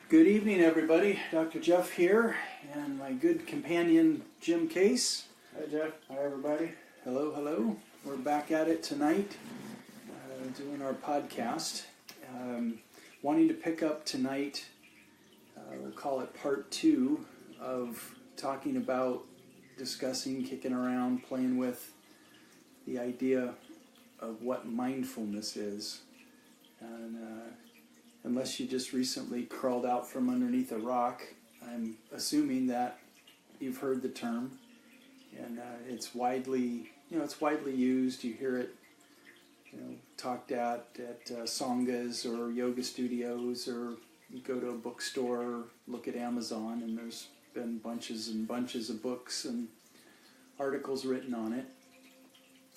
Good evening, everybody. Dr. Jeff here, and my good companion, Jim Case. Hi, Jeff. Hi, everybody. Hello, hello. We're back at it tonight, doing our podcast. Wanting to pick up tonight, we'll call it part 2 of talking about, discussing, kicking around, playing with the idea of what mindfulness is. And unless you just recently crawled out from underneath a rock, I'm assuming that you've heard the term, and it's widely used. You hear it, talked at sanghas or yoga studios, or you go to a bookstore, or look at Amazon, and there's been bunches and bunches of books and articles written on it,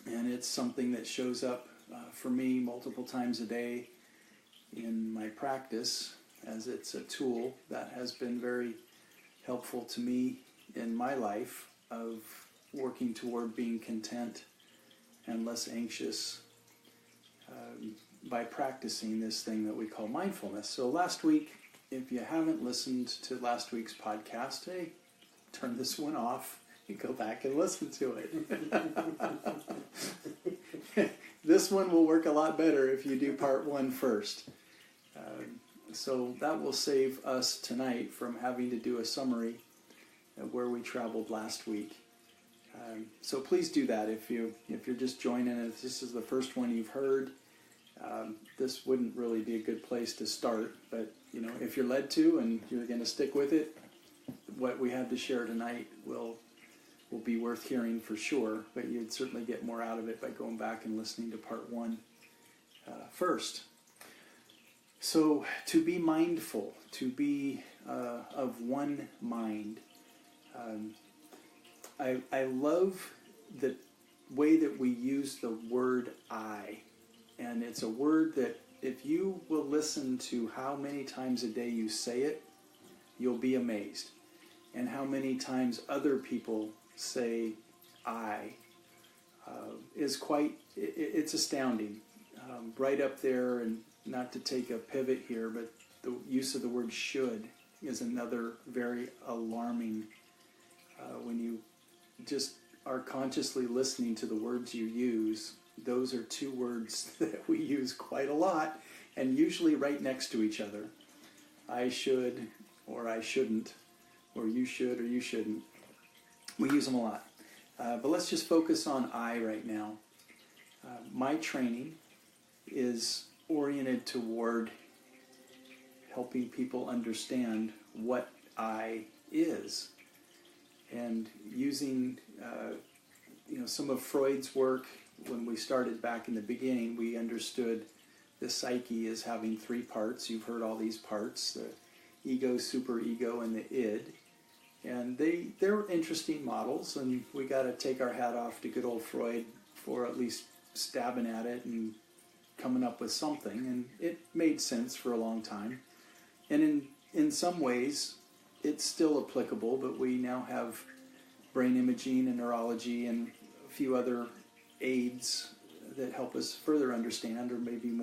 and it's something that shows up for me multiple times a day in my practice, as it's a tool that has been very helpful to me in my life of working toward being content and less anxious by practicing this thing that we call mindfulness. So last week, if you haven't listened to last week's podcast, hey, turn this one off and go back and listen to it. This one will work a lot better if you do part 1 first. So that will save us tonight from having to do a summary of where we traveled last week. So please do that if you're just joining. If this is the first one you've heard, this wouldn't really be a good place to start. But if you're led to and you're going to stick with it, what we have to share tonight will be worth hearing for sure. But you'd certainly get more out of it by going back and listening to part 1 first. So to be mindful, to be of one mind. I love the way that we use the word I. And it's a word that if you will listen to how many times a day you say it, you'll be amazed. And how many times other people say I is it's astounding. Right up there, and not to take a pivot here, but the use of the word should is another very alarming when you just are consciously listening to the words you use. Those are 2 words that we use quite a lot, and usually right next to each other. I should, or I shouldn't, or you should, or you shouldn't. We use them a lot. But let's just focus on I right now. My training is oriented toward helping people understand what I is, and using some of Freud's work. When we started back in the beginning, we understood the psyche as having 3 parts. You've heard all these parts: the ego, superego, and the id. And they're interesting models, and we got to take our hat off to good old Freud for at least stabbing at it and coming up with something, and it made sense for a long time. And in some ways, it's still applicable, but we now have brain imaging and neurology and a few other aids that help us further understand, or maybe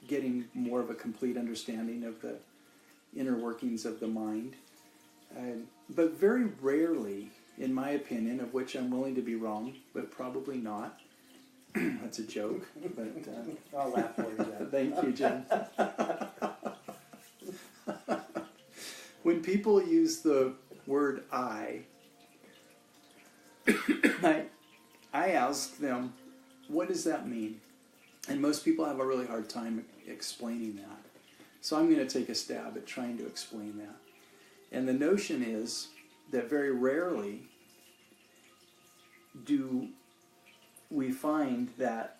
getting more of a complete understanding of the inner workings of the mind. But very rarely, in my opinion, of which I'm willing to be wrong, but probably not. That's a joke, but I'll laugh for you, Jeff. Thank you, Jim. When people use the word I ask them, what does that mean? And most people have a really hard time explaining that. So I'm going to take a stab at trying to explain that. And the notion is that very rarely do we find that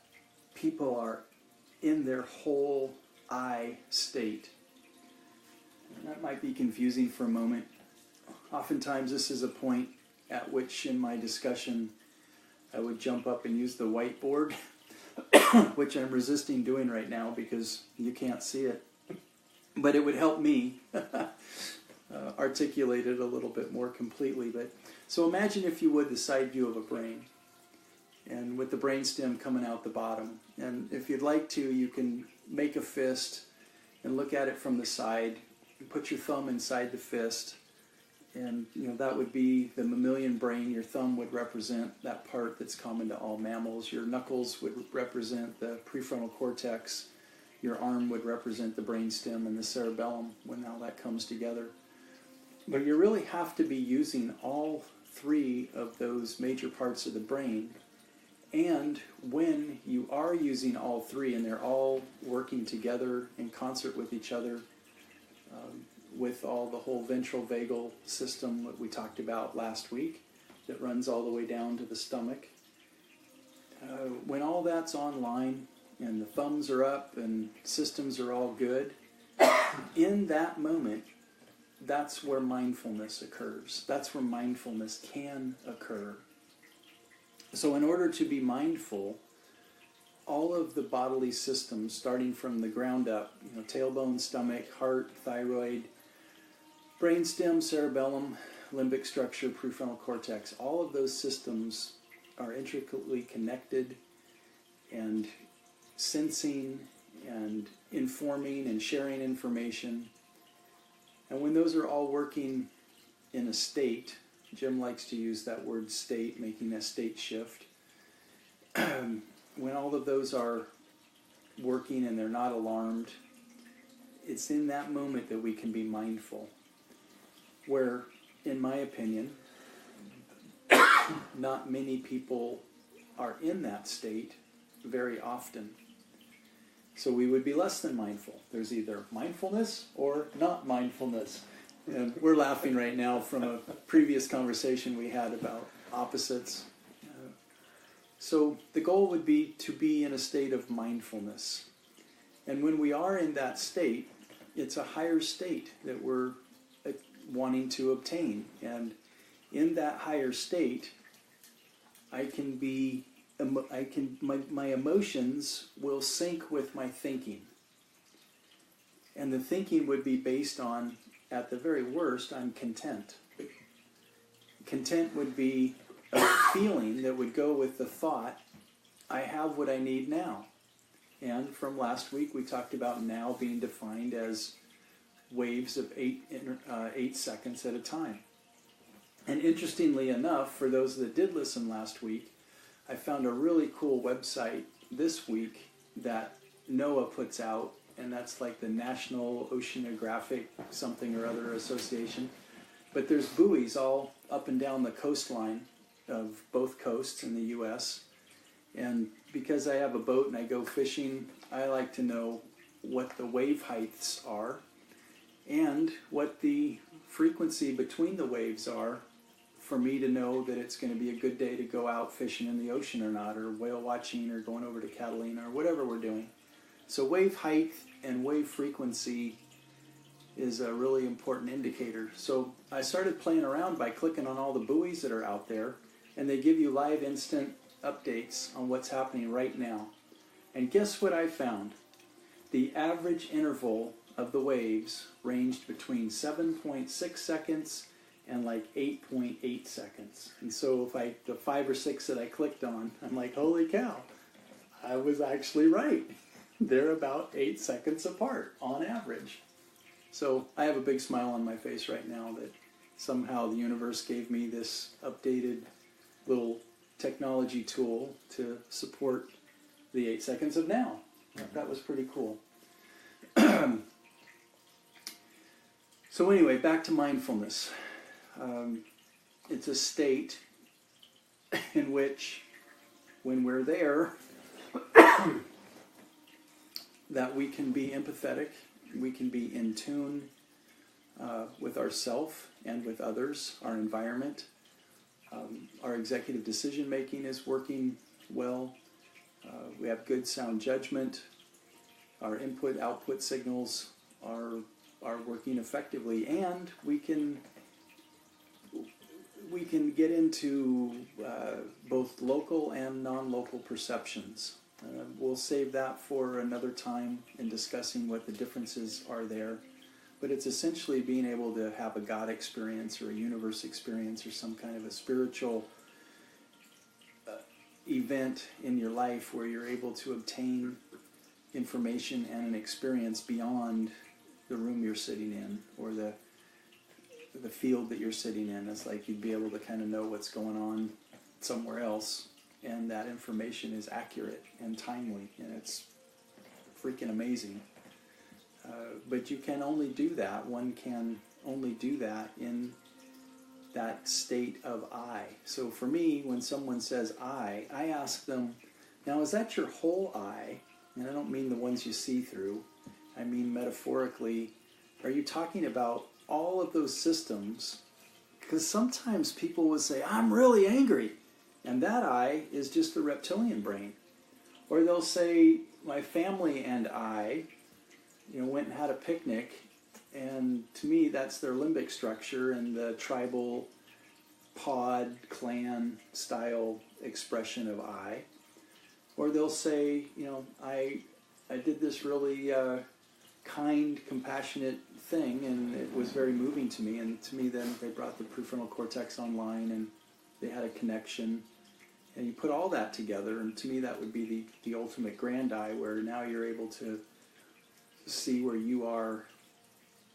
people are in their whole I state. And that might be confusing for a moment. Oftentimes this is a point at which in my discussion I would jump up and use the whiteboard, which I'm resisting doing right now because you can't see it. But it would help me articulate it a little bit more completely. So imagine, if you would, the side view of a brain, and with the brainstem coming out the bottom. And if you'd like to, you can make a fist and look at it from the side, put your thumb inside the fist, and that would be the mammalian brain. Your thumb would represent that part that's common to all mammals. Your knuckles would represent the prefrontal cortex. Your arm would represent the brainstem and the cerebellum when all that comes together. But you really have to be using all three of those major parts of the brain. And when you are using all three and they're all working together in concert with each other, with the whole ventral vagal system that we talked about last week that runs all the way down to the stomach, when all that's online and the thumbs are up and systems are all good, in that moment, that's where mindfulness occurs. That's where mindfulness can occur. So in order to be mindful, all of the bodily systems, starting from the ground up, tailbone, stomach, heart, thyroid, brainstem, cerebellum, limbic structure, prefrontal cortex, all of those systems are intricately connected and sensing and informing and sharing information. And when those are all working in a state, Jim likes to use that word state, making a state shift. When all of those are working and they're not alarmed, it's in that moment that we can be mindful. Where, in my opinion, not many people are in that state very often. So we would be less than mindful. There's either mindfulness or not mindfulness. And we're laughing right now from a previous conversation we had about opposites. So the goal would be to be in a state of mindfulness. And when we are in that state, it's a higher state that we're wanting to obtain. And in that higher state, my emotions will sync with my thinking. And the thinking would be based on, at the very worst, I'm content. Content would be a feeling that would go with the thought, I have what I need now. And from last week, we talked about now being defined as waves of 8 seconds at a time. And interestingly enough, for those that did listen last week, I found a really cool website this week that NOAA puts out, and that's like the National Oceanographic something or other association. But there's buoys all up and down the coastline of both coasts in the U.S. And because I have a boat and I go fishing, I like to know what the wave heights are and what the frequency between the waves are for me to know that it's going to be a good day to go out fishing in the ocean or not, or whale watching, or going over to Catalina, or whatever we're doing. So wave height and wave frequency is a really important indicator. So I started playing around by clicking on all the buoys that are out there, and they give you live instant updates on what's happening right now. And guess what I found? The average interval of the waves ranged between 7.6 seconds and like 8.8 seconds. And so if the 5 or 6 that I clicked on, I'm like, holy cow, I was actually right. They're about 8 seconds apart on average. So I have a big smile on my face right now that somehow the universe gave me this updated little technology tool to support the 8 seconds of now. That was pretty cool. So anyway, back to mindfulness. It's a state in which, when we're there, that we can be empathetic, we can be in tune with ourself and with others, our environment. Our executive decision making is working well. We have good sound judgment. Our input-output signals are working effectively, and we can get into both local and non-local perceptions. We'll save that for another time in discussing what the differences are there. But it's essentially being able to have a God experience or a universe experience or some kind of a spiritual event in your life where you're able to obtain information and an experience beyond the room you're sitting in or the field that you're sitting in. It's like you'd be able to kind of know what's going on somewhere else, and that information is accurate and timely, and it's freaking amazing. But you can only do that. One can only do that in that state of I. So for me, when someone says I ask them, now is that your whole I? And I don't mean the ones you see through. I mean metaphorically, are you talking about all of those systems? Because sometimes people will say, I'm really angry. And that I is just the reptilian brain. Or they'll say, my family and I, went and had a picnic. And to me, that's their limbic structure and the tribal pod, clan style expression of I. Or they'll say, I did this really kind, compassionate thing, and it was very moving to me. And to me, then they brought the prefrontal cortex online, and they had a connection. And you put all that together, and to me, that would be the ultimate grand I, where now you're able to see where you are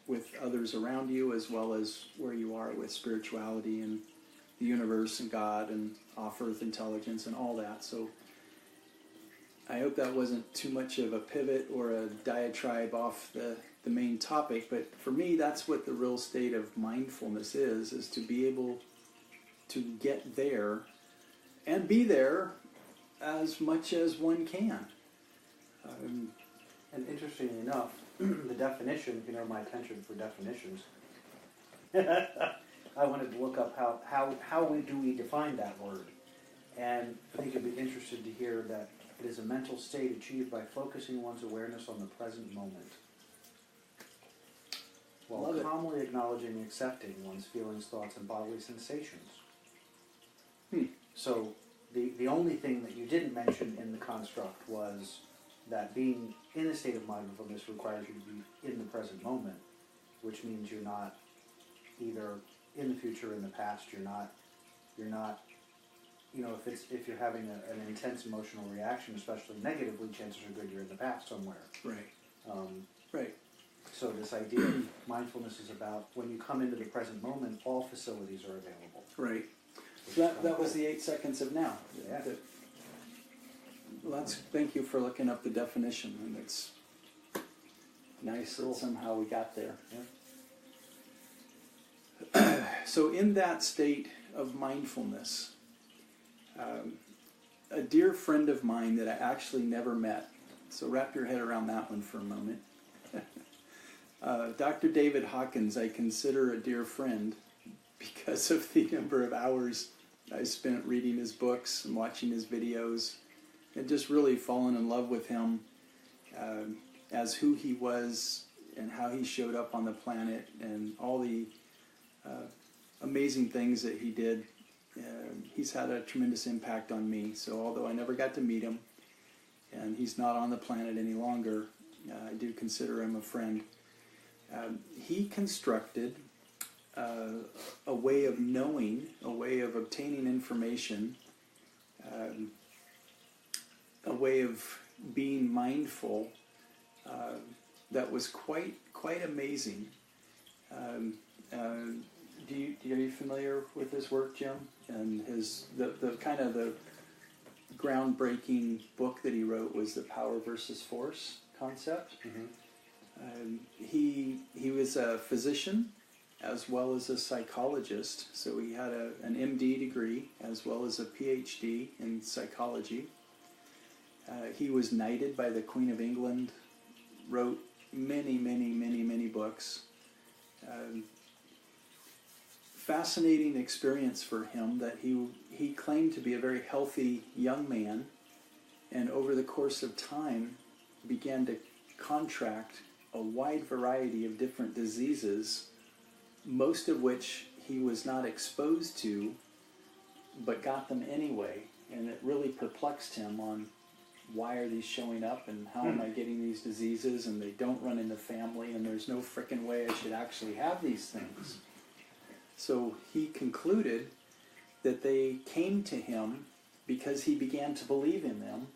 with others around you, as well as where you are with spirituality and the universe and God and off-earth intelligence and all that. So I hope that wasn't too much of a pivot or a diatribe off the main topic, but for me, that's what the real state of mindfulness is to be able to get there and be there as much as one can. And interestingly enough, the definition, if you know my attention for definitions, I wanted to look up how do we define that word. And I think you'd be interested to hear that it is a mental state achieved by focusing one's awareness on the present moment, while calmly acknowledging and accepting one's feelings, thoughts, and bodily sensations. So the only thing that you didn't mention in the construct was that being in a state of mindfulness requires you to be in the present moment, which means you're not either in the future or in the past. You're not. If you're having an intense emotional reaction, especially negatively, chances are good you're in the past somewhere. Right. Right. So this idea of mindfulness is about when you come into the present moment, all facilities are available. Right. That was the 8 seconds of now. Yeah. Thank you for looking up the definition, and it's nice that somehow we got there. Yeah. So in that state of mindfulness, a dear friend of mine that I actually never met, so wrap your head around that one for a moment. Dr. David Hawkins, I consider a dear friend because of the number of hours I spent reading his books and watching his videos, and just really fallen in love with him as who he was and how he showed up on the planet and all the amazing things that he did. He's had a tremendous impact on me. So although I never got to meet him and he's not on the planet any longer, I do consider him a friend. He constructed a way of knowing, a way of obtaining information, a way of being mindful that was quite amazing. Are you familiar with his work, Jim? And the kind of the groundbreaking book that he wrote was the power versus force concept. Mm-hmm. He was a physician as well as a psychologist, so he had an MD degree as well as a PhD in psychology. He was knighted by the Queen of England, wrote many books. Fascinating experience for him that he claimed to be a very healthy young man, and over the course of time began to contract a wide variety of different diseases, most of which he was not exposed to, but got them anyway. And it really perplexed him on why are these showing up and how am I getting these diseases, and they don't run in the family, and there's no frickin' way I should actually have these things. So he concluded that they came to him because he began to believe in them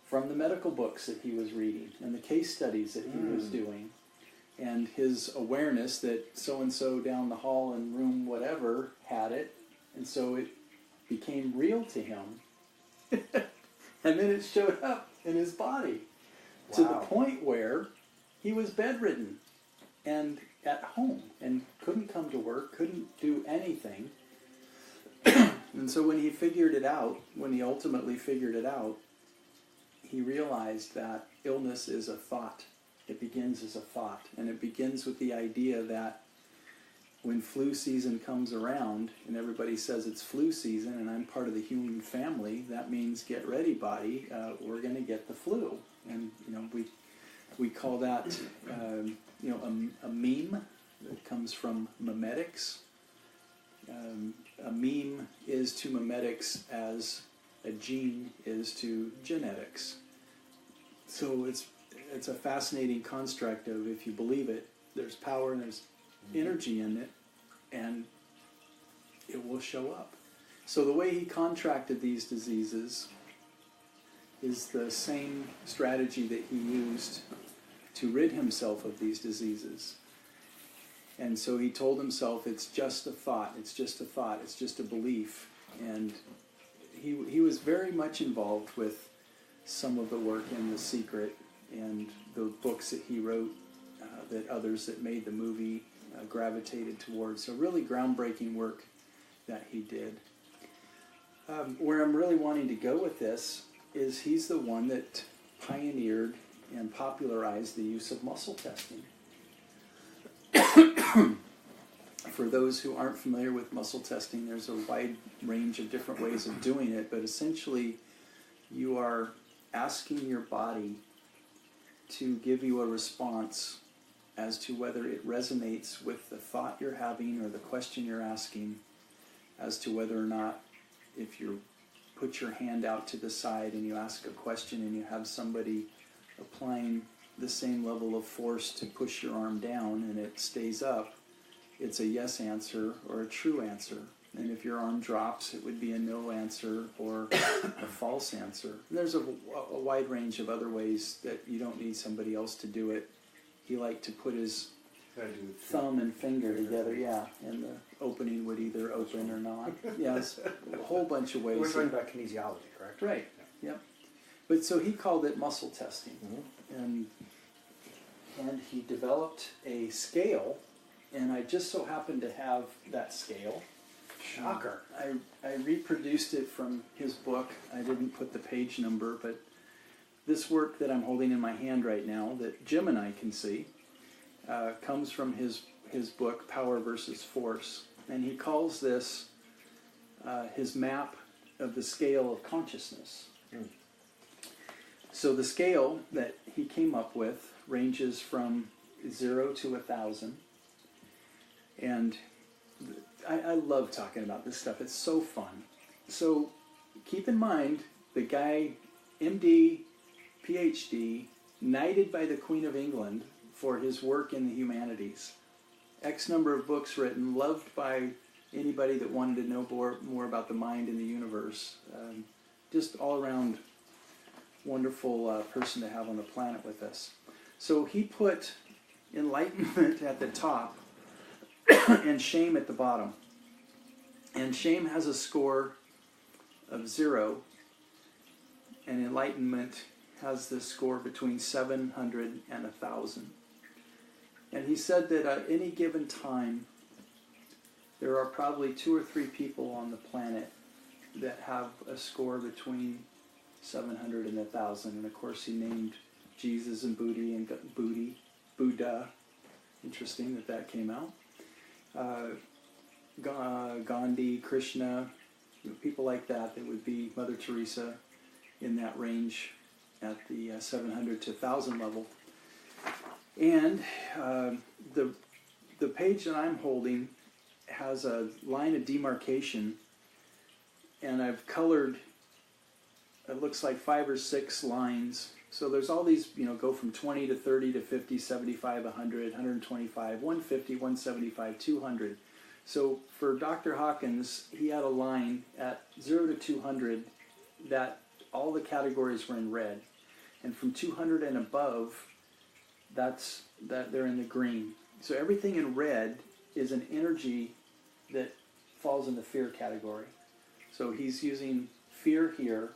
from the medical books that he was reading and the case studies that he was doing. and his awareness that so-and-so down the hall in room whatever had it, and so it became real to him. And then it showed up in his body to the point where he was bedridden and at home and couldn't come to work, couldn't do anything. And so when he figured it out, when he ultimately figured it out, he realized that illness is a thought. It begins as a thought, and it begins with the idea that when flu season comes around and everybody says it's flu season and I'm part of the human family, that means get ready, body. We're going to get the flu, and we call that a meme that comes from memetics. A meme is to memetics as a gene is to genetics. So it's a fascinating construct of, if you believe it, there's power and there's energy in it, and it will show up. So the way he contracted these diseases is the same strategy that he used to rid himself of these diseases. And so he told himself, it's just a thought, it's just a thought, it's just a belief. And he was very much involved with some of the work in The Secret and the books that he wrote, that others that made the movie gravitated towards. So really groundbreaking work that he did. Where I'm really wanting to go with this is he's the one that pioneered and popularized the use of muscle testing. For those who aren't familiar with muscle testing, there's a wide range of different ways of doing it, but essentially you are asking your body to give you a response as to whether it resonates with the thought you're having or the question you're asking, as to whether or not, if you put your hand out to the side and you ask a question and you have somebody applying the same level of force to push your arm down and it stays up, it's a yes answer or a true answer. And if your arm drops, it would be a no answer or a false answer. And there's a wide range of other ways that you don't need somebody else to do it. He liked to put his thumb and finger together, and the opening would either open or not. Yes, a whole bunch of ways. We're talking about kinesiology, correct? Right, yep. But so he called it muscle testing. And he developed a scale, and I just so happened to have that scale. Shocker. I reproduced it from his book. I didn't put the page number, but this work that I'm holding in my hand right now, that Jim and I can see, comes from his book, Power versus Force. And he calls this his map of the scale of consciousness. So the scale that he came up with ranges from 0 to 1,000. And I love talking about this stuff. It's so fun. So keep in mind, the guy, MD, PhD, knighted by the Queen of England for his work in the humanities. X number of books written, loved by anybody that wanted to know more about the mind and the universe. Just all around wonderful person to have on the planet with us. So he put enlightenment at the top and shame at the bottom. And shame has a score of 0, and enlightenment has the score between 700 and 1,000. And he said that at any given time, there are probably 2 or 3 people on the planet that have a score between 700 and 1,000. And of course he named Jesus and Buddha. Interesting that came out. Gandhi, Krishna, people like that would be Mother Teresa in that range at the 700 to 1,000 level. And the page that I'm holding has a line of demarcation, and I've colored, it looks like 5 or 6 lines. So there's all these, go from 20 to 30 to 50, 75, 100, 125, 150, 175, 200. So for Dr. Hawkins, he had a line at 0 to 200 that all the categories were in red. And from 200 and above, that's that they're in the green. So everything in red is an energy that falls in the fear category. So he's using fear here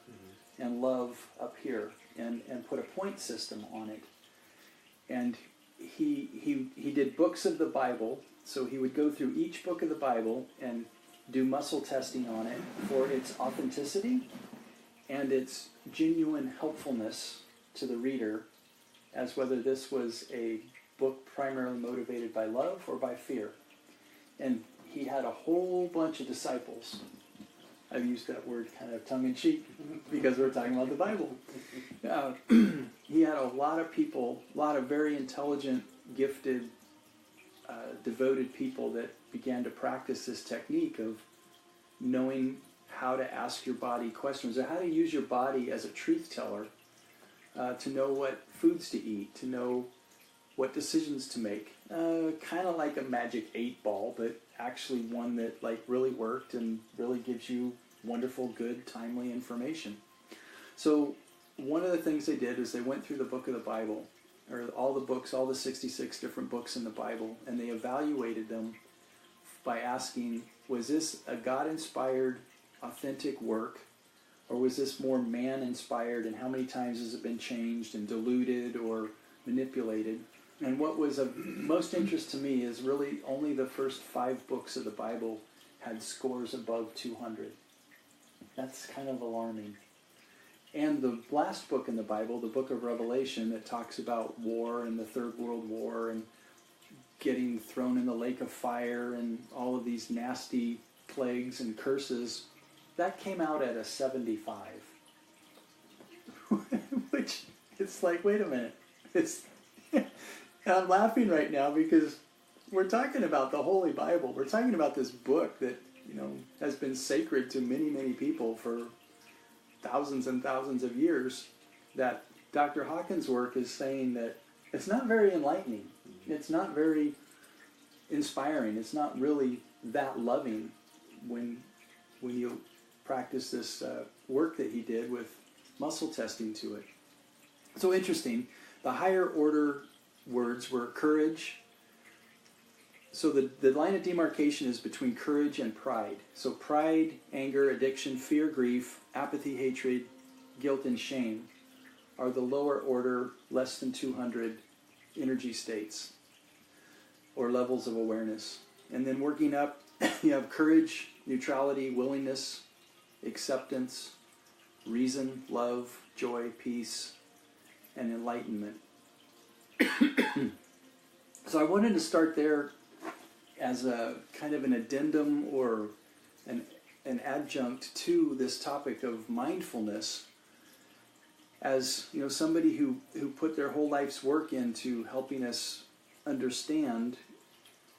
and love up here, and put a point system on it. And he did books of the Bible, so he would go through each book of the Bible and do muscle testing on it for its authenticity and its genuine helpfulness to the reader, as whether this was a book primarily motivated by love or by fear. And he had a whole bunch of disciples. I've used that word kind of tongue-in-cheek because we're talking about the Bible. He had a lot of people, a lot of very intelligent, gifted, devoted people that began to practice this technique of knowing how to ask your body questions, or how to use your body as a truth teller to know what foods to eat, to know what decisions to make. Kind of like a magic 8-ball, but actually one that like really worked and really gives you wonderful, good, timely information. So one of the things they did is they went through the book of the Bible, or all the books, all the 66 different books in the Bible, and they evaluated them by asking, was this a God-inspired, authentic work, or was this more man-inspired, and how many times has it been changed and diluted or manipulated? And what was of most interest to me is really only the first 5 books of the Bible had scores above 200. That's kind of alarming. And the last book in the Bible, the book of Revelation, that talks about war and the Third World War and getting thrown in the lake of fire and all of these nasty plagues and curses, that came out at a 75. Which, it's like, wait a minute. And I'm laughing right now because we're talking about the Holy Bible. We're talking about this book that, has been sacred to many, many people for thousands and thousands of years, that Dr. Hawkins' work is saying that it's not very enlightening. It's not very inspiring. It's not really that loving when you practice this work that he did with muscle testing to it. So interesting. The higher order words were courage. So the line of demarcation is between courage and pride. So pride, anger, addiction, fear, grief, apathy, hatred, guilt, and shame are the lower order, less than 200 energy states or levels of awareness. And then working up, you have courage, neutrality, willingness, acceptance, reason, love, joy, peace, and enlightenment. So I wanted to start there as a kind of an addendum or an adjunct to this topic of mindfulness, as somebody who put their whole life's work into helping us understand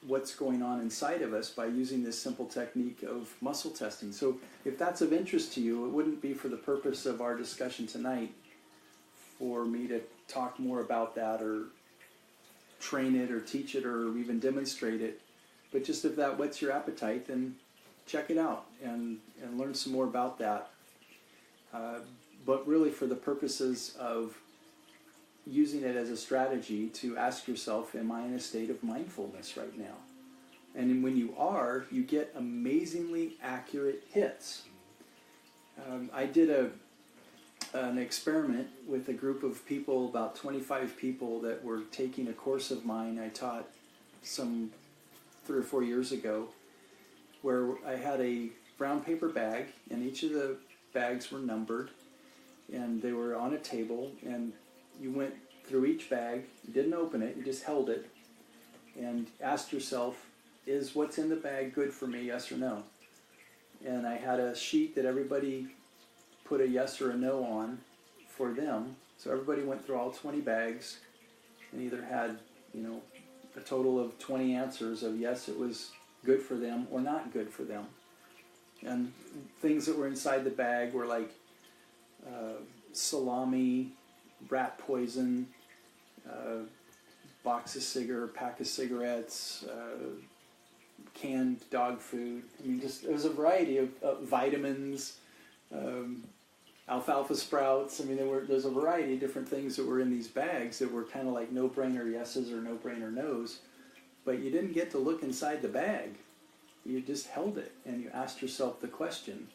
what's going on inside of us by using this simple technique of muscle testing. So if that's of interest to you, it wouldn't be for the purpose of our discussion tonight for me to talk more about that or train it or teach it or even demonstrate it. But just if that whets your appetite, then check it out and learn some more about that. But really for the purposes of using it as a strategy to ask yourself, am I in a state of mindfulness right now? And when you are, you get amazingly accurate hits. I did an experiment with a group of people, about 25 people that were taking a course of mine I taught some 3 or 4 years ago, where I had a brown paper bag, and each of the bags were numbered, and they were on a table, and you went through each bag, you didn't open it, you just held it, and asked yourself, is what's in the bag good for me, yes or no? And I had a sheet that everybody put a yes or a no on for them, so everybody went through all 20 bags, and either had, a total of 20 answers of yes, it was good for them, or not good for them. And things that were inside the bag were like salami, rat poison, pack of cigarettes, canned dog food. I mean, just it was a variety of vitamins, alfalfa sprouts. I mean, there's a variety of different things that were in these bags that were kind of like no-brainer yeses or no-brainer nos. But you didn't get to look inside the bag. You just held it and you asked yourself the question.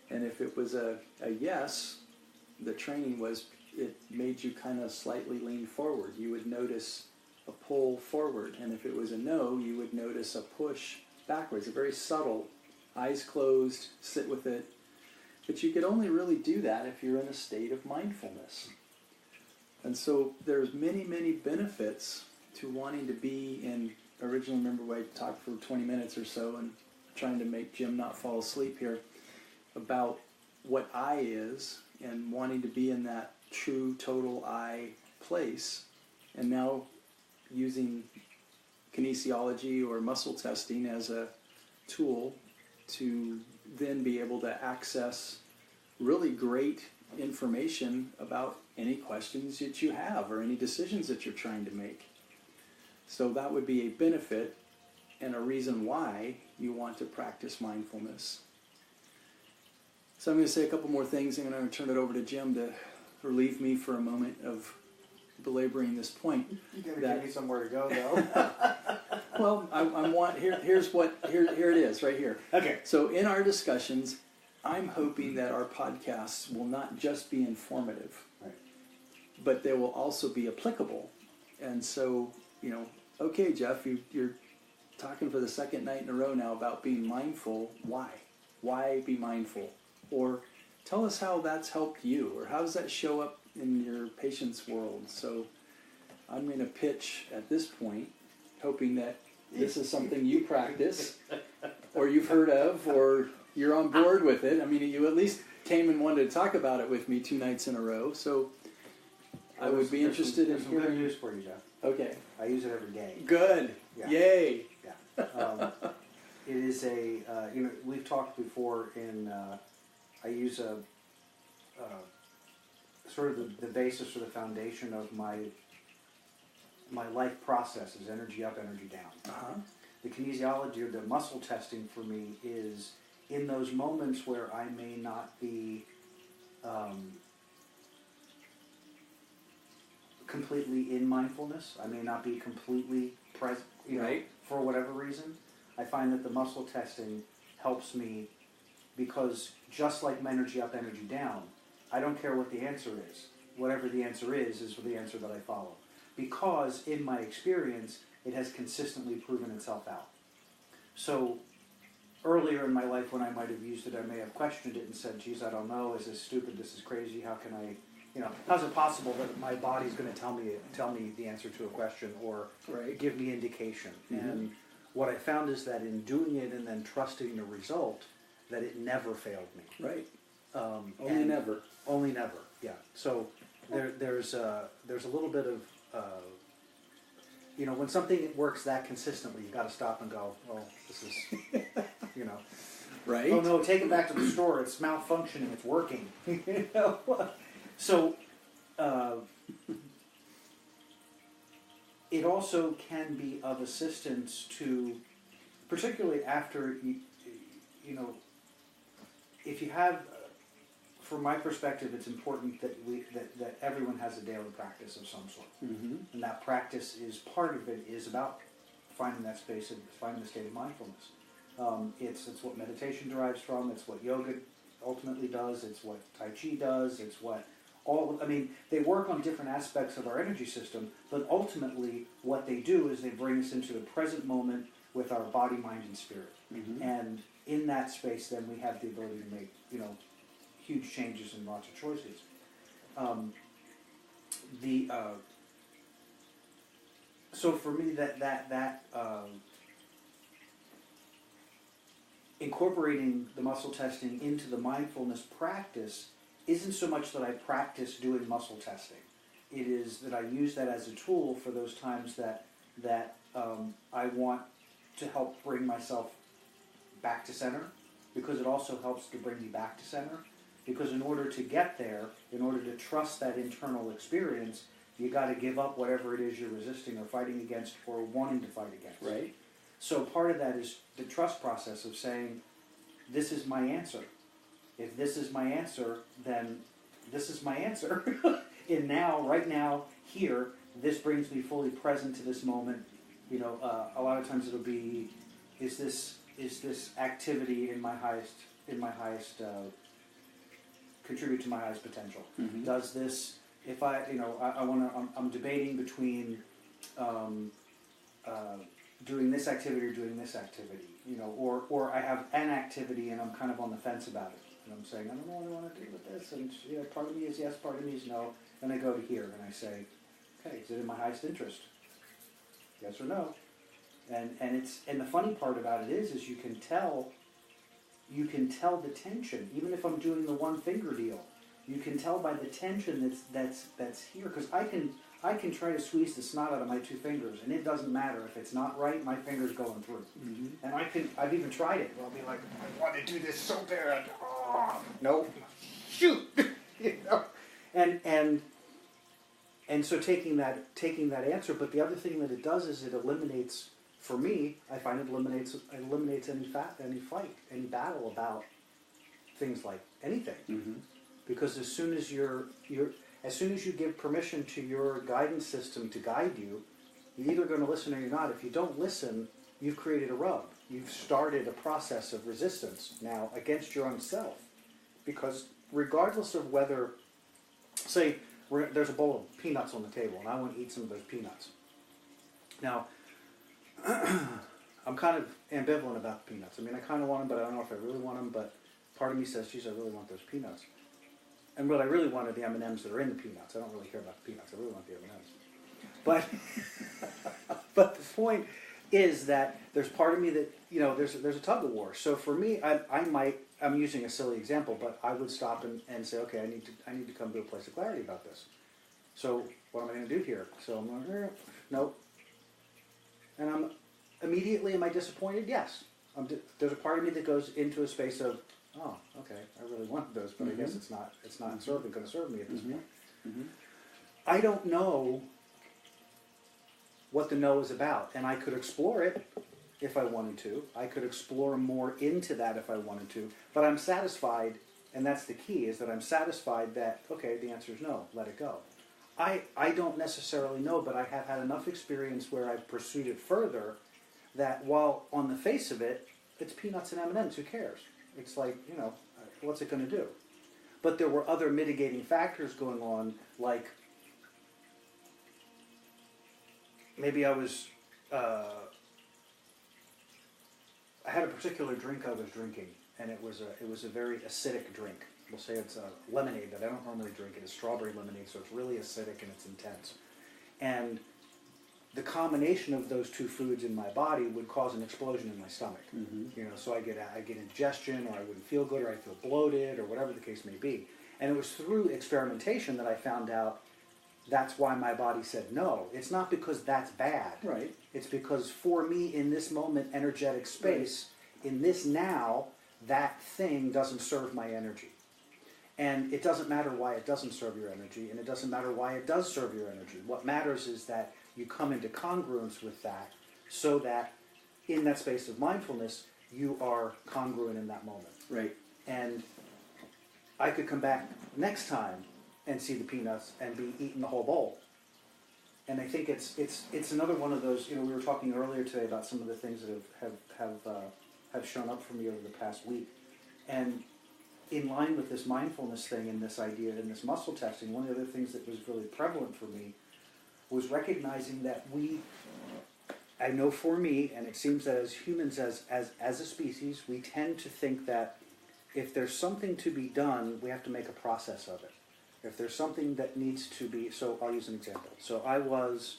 And if it was a yes, the training was, it made you kind of slightly lean forward. You would notice a pull forward. And if it was a no, you would notice a push backwards. A very subtle, eyes closed, sit with it. But you could only really do that if you're in a state of mindfulness. And so there's many, many benefits to wanting to be in. Originally, remember I talked for 20 minutes or so and trying to make Jim not fall asleep here about what I is and wanting to be in that true, total I place. And now using kinesiology or muscle testing as a tool to then be able to access really great information about any questions that you have or any decisions that you're trying to make. So that would be a benefit and a reason why you want to practice mindfulness. So I'm going to say a couple more things, and I'm going to turn it over to Jim to relieve me for a moment of belaboring this point. You're going to give me somewhere to go, though. Well, here it is, right here. Okay. So in our discussions, I'm hoping that our podcasts will not just be informative, right, but they will also be applicable. And so, okay, Jeff, you're talking for the second night in a row now about being mindful. Why? Why be mindful? Or tell us how that's helped you, or how does that show up in your patient's world? So I'm going to pitch at this point, hoping that this is something you practice, or you've heard of, or you're on board with it. I mean, you at least came and wanted to talk about it with me 2 nights in a row, so I would be interested in hearing. There's some good news for you, Jeff. Okay. I use it every day. Good. Yeah. Yay. Yeah. It is a, we've talked before I use a sort of the basis or the foundation of my life process is energy up, energy down. Uh-huh. The kinesiology or the muscle testing for me is in those moments where I may not be completely in mindfulness, I may not be completely present, right, for whatever reason. I find that the muscle testing helps me because just like energy up, energy down, I don't care what the answer is. Whatever the answer is the answer that I follow. Because in my experience, it has consistently proven itself out. So earlier in my life when I might have used it, I may have questioned it and said, geez, I don't know, is this stupid, this is crazy, how can I, how's it possible that my body's going to tell me the answer to a question or right, give me indication? Mm-hmm. And what I found is that in doing it and then trusting the result, that it never failed me. right. Only never, yeah. So there's a little bit of, when something works that consistently, you got to stop and go, oh, this is, Right. Oh no, take it back to the store. It's malfunctioning. It's working. So it also can be of assistance to, particularly after if you have. From my perspective, it's important that that everyone has a daily practice of some sort, Mm-hmm. and that practice is part of it is about finding that space and finding the state of mindfulness. It's what meditation derives from. It's what yoga ultimately does. It's what Tai Chi does. It's what they work on different aspects of our energy system, but ultimately what they do is they bring us into the present moment with our body, mind, and spirit. Mm-hmm. And in that space, then we have the ability to make huge changes and lots of choices. So for me, that incorporating the muscle testing into the mindfulness practice isn't so much that I practice doing muscle testing. It is that I use that as a tool for those times that I want to help bring myself back to center, because it also helps to bring me back to center. Because in order to get there, in order to trust that internal experience, you got to give up whatever it is you're resisting or fighting against or wanting to fight against. Right. So part of that is the trust process of saying, this is my answer. If this is my answer, then this is my answer. In now, right now, here, this brings me fully present to this moment. You know, a lot of times it'll be, is this activity in my highest contribute to my highest potential? Mm-hmm. Does this, if I'm debating between doing this activity or doing this activity, you know, or I have an activity and I'm kind of on the fence about it, and I'm saying I don't know what I want to do with this, and you know, part of me is yes, part of me is no, and I go to here and I say, okay, is it in my highest interest? Yes or no? And the funny part about it is you can tell the tension, even if I'm doing the one finger deal. You can tell by the tension that's here, because I can try to squeeze the snot out of my two fingers, and it doesn't matter if it's not right. My finger's going through, Mm-hmm. and I've even tried it. I'll be like, I want to do this so bad. Oh, no, shoot, you know, and so taking that answer. But the other thing that it does is it eliminates. For me, I find it eliminates any fight, any battle about things like anything. Mm-hmm. Because as soon as you give permission to your guidance system to guide you, you're either going to listen or you're not. If you don't listen, you've created a rub. You've started a process of resistance now against your own self. Because regardless of whether, say, there's a bowl of peanuts on the table, and I want to eat some of those peanuts. Now, I'm kind of ambivalent about the peanuts. I mean, I kind of want them, but I don't know if I really want them. But part of me says, geez, I really want those peanuts. And what I really want are the M&Ms that are in the peanuts. I don't really care about the peanuts. I really want the M&Ms. But the point is that there's part of me that, you know, there's a tug of war. So for me, I'm using a silly example, but I would stop and say, okay, I need to come to a place of clarity about this. So what am I going to do here? So I'm going, nope. And am I disappointed? Yes. There's a part of me that goes into a space of, oh, okay, I really wanted those, but I guess it's not going to serve me at this point. Mm-hmm. I don't know what the no is about, and I could explore it if I wanted to. I could explore more into that if I wanted to, but I'm satisfied, and that's the key, is that I'm satisfied that, okay, the answer is no, let it go. I don't necessarily know, but I have had enough experience where I've pursued it further that while on the face of it, it's peanuts and M&Ms, who cares? It's like, you know, what's it going to do? But there were other mitigating factors going on, like maybe I had a particular drink I was drinking, and it was a very acidic drink. We'll say it's a lemonade that I don't normally drink. It is strawberry lemonade, so it's really acidic and it's intense. And the combination of those two foods in my body would cause an explosion in my stomach. Mm-hmm. You know, so I get indigestion, or I wouldn't feel good, or I feel bloated, or whatever the case may be. And it was through experimentation that I found out that's why my body said no. It's not because that's bad. Right. It's because for me in this moment, energetic space, in this now, that thing doesn't serve my energy. And it doesn't matter why it doesn't serve your energy, and it doesn't matter why it does serve your energy. What matters is that you come into congruence with that, so that in that space of mindfulness, you are congruent in that moment. Right. And I could come back next time and see the peanuts and be eating the whole bowl. And I think it's another one of those. You know, we were talking earlier today about some of the things that have shown up for me over the past week, and in line with this mindfulness thing and this idea and this muscle testing, one of the other things that was really prevalent for me was recognizing that I know for me, and it seems that as humans, as a species, we tend to think that if there's something to be done, we have to make a process of it. If there's something that needs to be, so I'll use an example. So I was,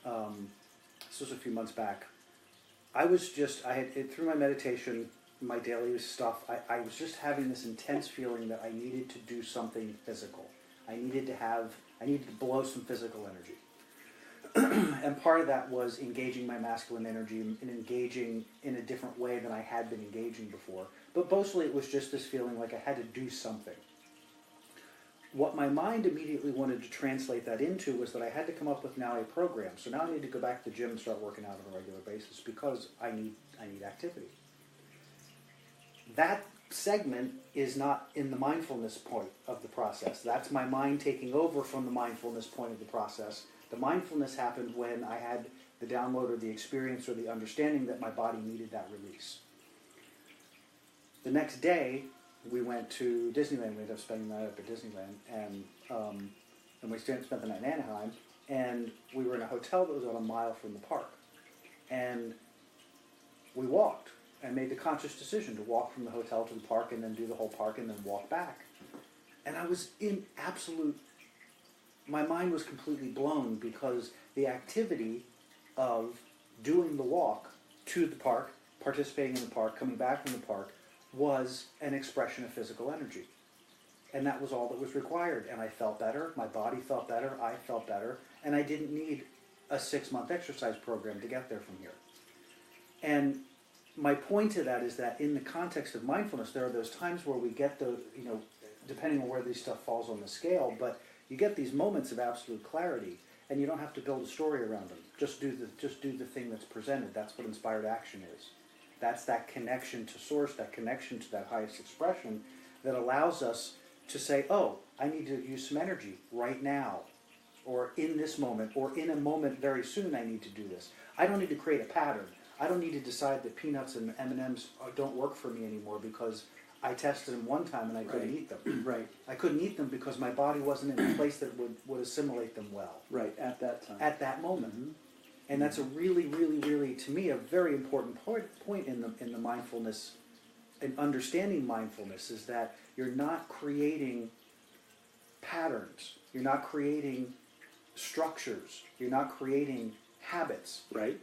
this was a few months back, through my meditation, my daily stuff, I was just having this intense feeling that I needed to do something physical. I needed to blow some physical energy. And part of that was engaging my masculine energy and engaging in a different way than I had been engaging before. But mostly it was just this feeling like I had to do something. What my mind immediately wanted to translate that into was that I had to come up with now a program. So now I need to go back to the gym and start working out on a regular basis because I need activity. That segment is not in the mindfulness point of the process. That's my mind taking over from the mindfulness point of the process. The mindfulness happened when I had the download or the experience or the understanding that my body needed that release. The next day, we went to Disneyland. We ended up spending the night up at Disneyland, and we spent the night in Anaheim, and we were in a hotel that was about a mile from the park. And we walked and made the conscious decision to walk from the hotel to the park and then do the whole park and then walk back. And I was in my mind was completely blown because the activity of doing the walk to the park, participating in the park, coming back from the park, was an expression of physical energy. And that was all that was required. And I felt better, my body felt better, I felt better, and I didn't need a 6-month exercise program to get there from here. And my point to that is that in the context of mindfulness, there are those times where we get the, depending on where this stuff falls on the scale, but you get these moments of absolute clarity, and you don't have to build a story around them. Just do the thing that's presented. That's what inspired action is. That's that connection to source, that connection to that highest expression that allows us to say, oh, I need to use some energy right now, or in this moment, or in a moment very soon I need to do this. I don't need to create a pattern. I don't need to decide that peanuts and M&Ms don't work for me anymore because I tested them one time and I couldn't eat them. Right. I couldn't eat them because my body wasn't in a place that would assimilate them well. Right, at that time. At that moment. Mm-hmm. And that's a really, really, really, to me, a very important point in the mindfulness, and understanding mindfulness, is that you're not creating patterns. You're not creating structures. You're not creating habits. Right.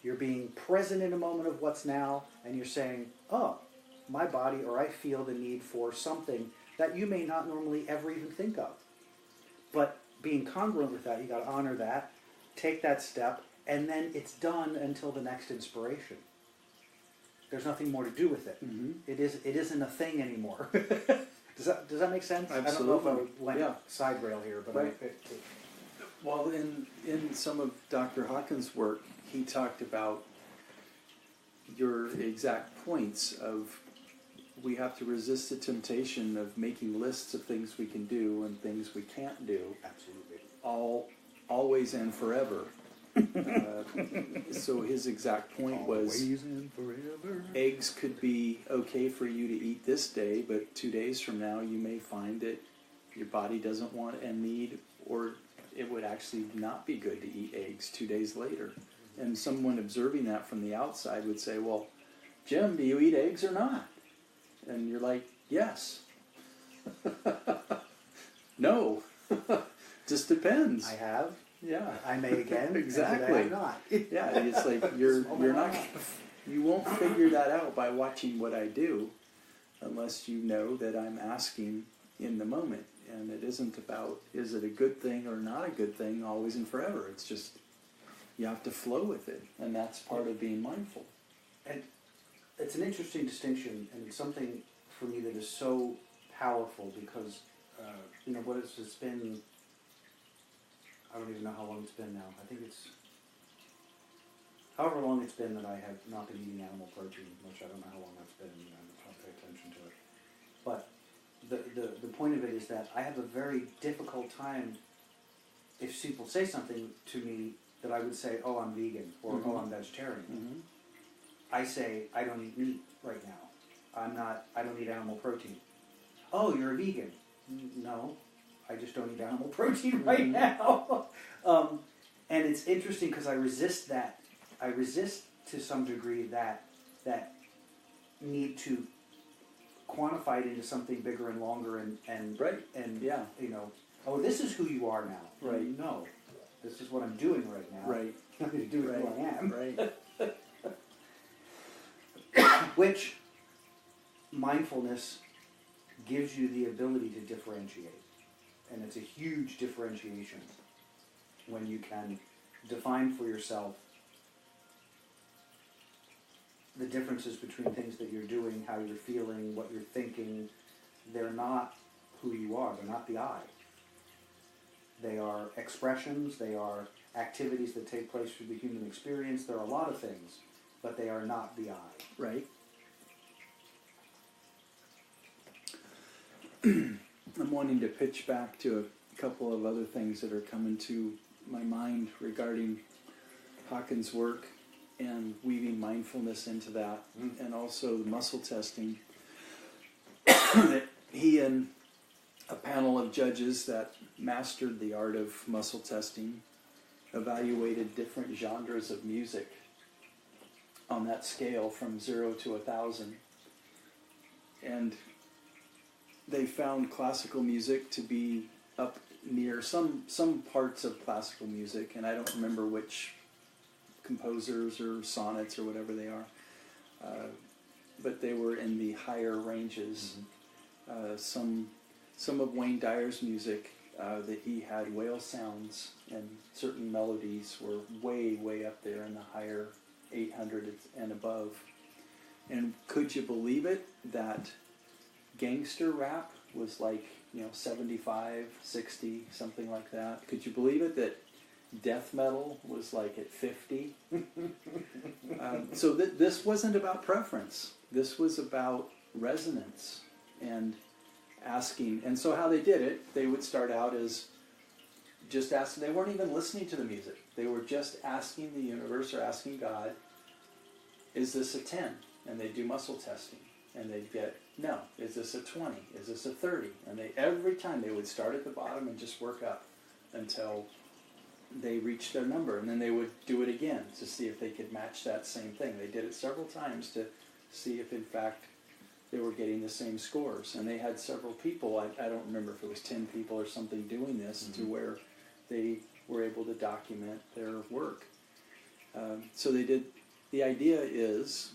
You're being present in a moment of what's now, and you're saying, oh, my body, or I feel the need for something that you may not normally ever even think of. But being congruent with that, you got to honor that, take that step, and then it's done until the next inspiration. There's nothing more to do with it. Mm-hmm. It isn't a thing anymore. Does that make sense? Absolutely. I don't know if I went side rail here, but right. Well, in some of Dr. Hawkins' work, he talked about your exact points of we have to resist the temptation of making lists of things we can do and things we can't do. Absolutely. Always and forever. So his exact point was always and forever. Eggs could be okay for you to eat this day, but 2 days from now you may find that your body doesn't want and need, or it would actually not be good to eat eggs 2 days later. And someone observing that from the outside would say, well, Jim, do you eat eggs or not? And you're like, yes. No. Just depends. I have. Yeah. I may again. Exactly. And not. Yeah, it's like you're not, you won't figure that out by watching what I do unless you know that I'm asking in the moment. And it isn't about, is it a good thing or not a good thing always and forever. It's just, you have to flow with it. And that's part of being mindful. And it's an interesting distinction, and it's something for me that is so powerful because, it's been, I don't even know how long it's been now. I think it's, however long it's been that I have not been eating animal protein, which I don't know how long that's been, I'll pay attention to it. But the point of it is that I have a very difficult time if people say something to me that I would say, oh, I'm vegan, or Mm-hmm. oh, I'm vegetarian. Mm-hmm. I say, I don't eat meat right now. I don't eat animal protein. Oh, you're a vegan. No, I just don't eat animal protein right now. And it's interesting because I resist that. I resist to some degree that need to quantify it into something bigger and longer and Right. and Yeah. Oh, this is who you are now. Right. No, this is what I'm doing right now. Right. Nothing to do with who I am. Right. Which mindfulness gives you the ability to differentiate. And it's a huge differentiation when you can define for yourself the differences between things that you're doing, how you're feeling, what you're thinking. They're not who you are. They're not the I. They are expressions. They are activities that take place through the human experience. There are a lot of things, but they are not the I. Right. I'm wanting to pitch back to a couple of other things that are coming to my mind regarding Hawkins' work and weaving mindfulness into that, and also the muscle testing that he and a panel of judges that mastered the art of muscle testing evaluated different genres of music on that scale from 0 to 1,000. And they found classical music to be up near some parts of classical music, and I don't remember which composers or sonnets or whatever they are, but they were in the higher ranges. Some of Wayne Dyer's music that he had whale sounds, and certain melodies were way up there in the higher 800 and above. And could you believe it that gangster rap was like, 75, 60, something like that? Could you believe it that death metal was like at 50? So this wasn't about preference. This was about resonance and asking. And so how they did it, they would start out as just asking. They weren't even listening to the music. They were just asking the universe or asking God, is this a 10? And they'd do muscle testing. And they'd get, no. Is this a 20? Is this a 30? And every time they would start at the bottom and just work up until they reached their number. And then they would do it again to see if they could match that same thing. They did it several times to see if, in fact, they were getting the same scores. And they had several people, I don't remember if it was 10 people or something doing this, to where they were able to document their work. So they did. The idea is,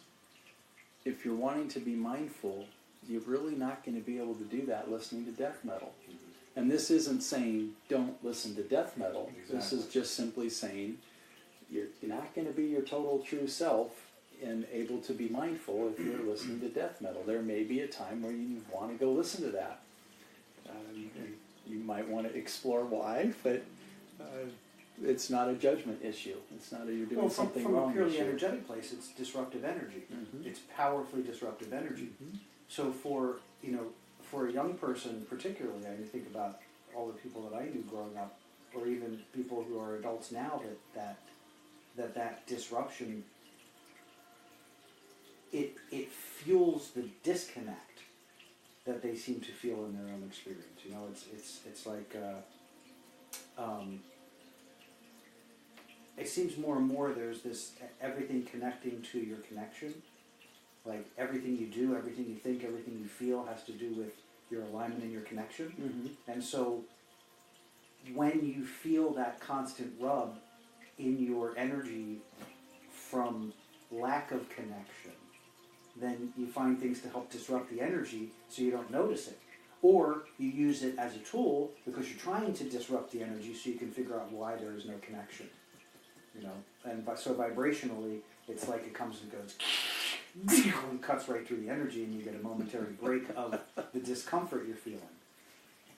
if you're wanting to be mindful, you're really not going to be able to do that listening to death metal. And this isn't saying don't listen to death metal. Exactly. This is just simply saying you're not going to be your total true self and able to be mindful if you're listening to death metal. There may be a time where you want to go listen to that. You might want to explore why, but it's not a judgment issue. It's not a you're doing something wrong. From a purely energetic place, it's disruptive energy. It's powerfully disruptive energy. So for a young person particularly, I think about all the people that I knew growing up, or even people who are adults now, that disruption, it fuels the disconnect that they seem to feel in their own experience. It's like it seems more and more there's this everything connecting to your connection. Like everything you do, everything you think, everything you feel has to do with your alignment and your connection. And so when you feel that constant rub in your energy from lack of connection, then you find things to help disrupt the energy so you don't notice it. Or you use it as a tool because you're trying to disrupt the energy so you can figure out why there is no connection. And so vibrationally, it's like it comes and goes, and cuts right through the energy, and you get a momentary break of the discomfort you're feeling,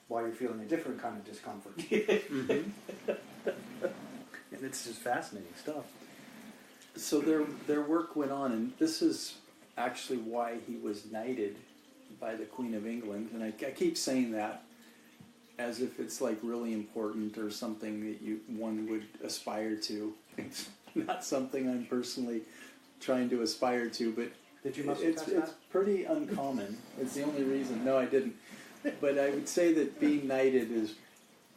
while you're feeling a different kind of discomfort. And it's just fascinating stuff. So their work went on, and this is actually why he was knighted by the Queen of England. And I keep saying that as if it's like really important or something that one would aspire to. It's not something I'm personally trying to aspire to, but Did you muscle it's test that? pretty uncommon. It's the only reason. No, I didn't. But I would say that being knighted is,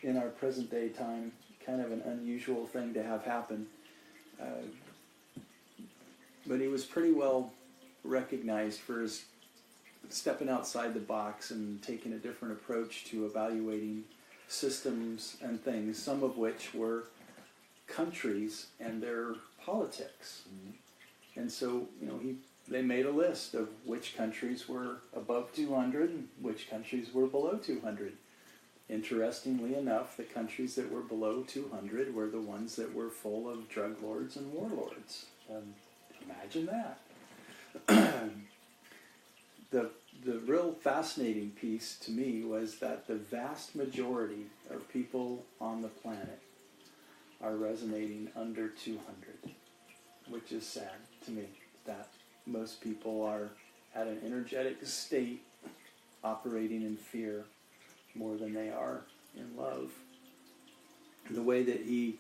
in our present day time, kind of an unusual thing to have happen. But he was pretty well recognized for his stepping outside the box and taking a different approach to evaluating systems and things, some of which were countries and their politics. And so, they made a list of which countries were above 200 and which countries were below 200. Interestingly enough, the countries that were below 200 were the ones that were full of drug lords and warlords. Imagine that. The real fascinating piece to me was that the vast majority of people on the planet are resonating under 200, which is sad to me, that most people are at an energetic state operating in fear more than they are in love. The way that he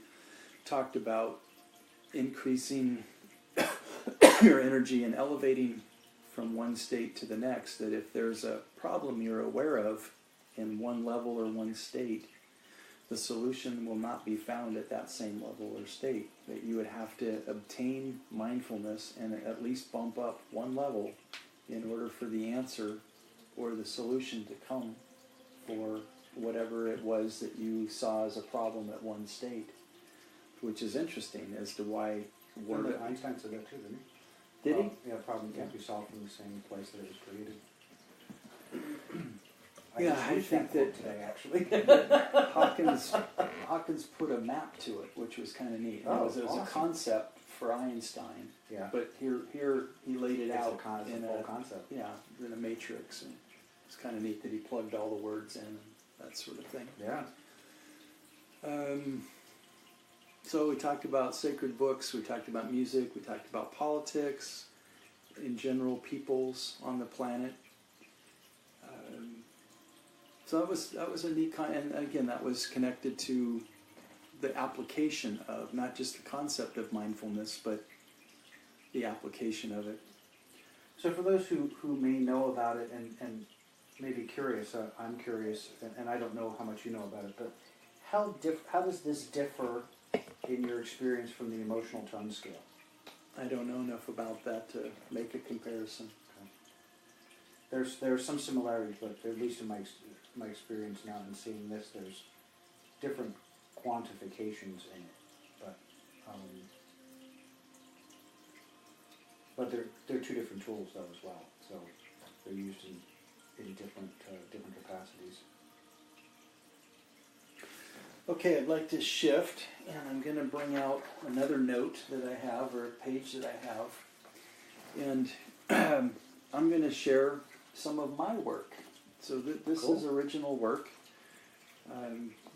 talked about increasing your energy and elevating from one state to the next, that if there's a problem you're aware of in one level or one state, the solution will not be found at that same level or state. That you would have to obtain mindfulness and at least bump up one level in order for the answer or the solution to come for whatever it was that you saw as a problem at one state. Which is interesting as to why Einstein said that too, didn't he? Did he? Yeah, problem can't be solved from the same place that it was created. I think that today, actually. Hawkins put a map to it, which was kind of neat. Oh, It was awesome. a concept for Einstein, Yeah. but here he laid it It's out a full concept. in a matrix, and it's kind of neat that he plugged all the words in and that sort of thing. Yeah. So we talked about sacred books, we talked about music, we talked about politics, in general, peoples on the planet. So that was a neat and again, that was connected to the application of not just the concept of mindfulness, but the application of it. So for those who may know about it and may be curious, I'm curious, and I don't know how much you know about it, but how does this differ in your experience from the emotional tone scale? I don't know enough about that to make a comparison. Okay. There's some similarities, but at least in my experience now in seeing this, there's different quantifications in it, but they're two different tools though as well. So they're used in different capacities. Okay, I'd like to shift, and I'm going to bring out another note that I have, or a page that I have, and I'm going to share some of my work. So this Cool. is original work.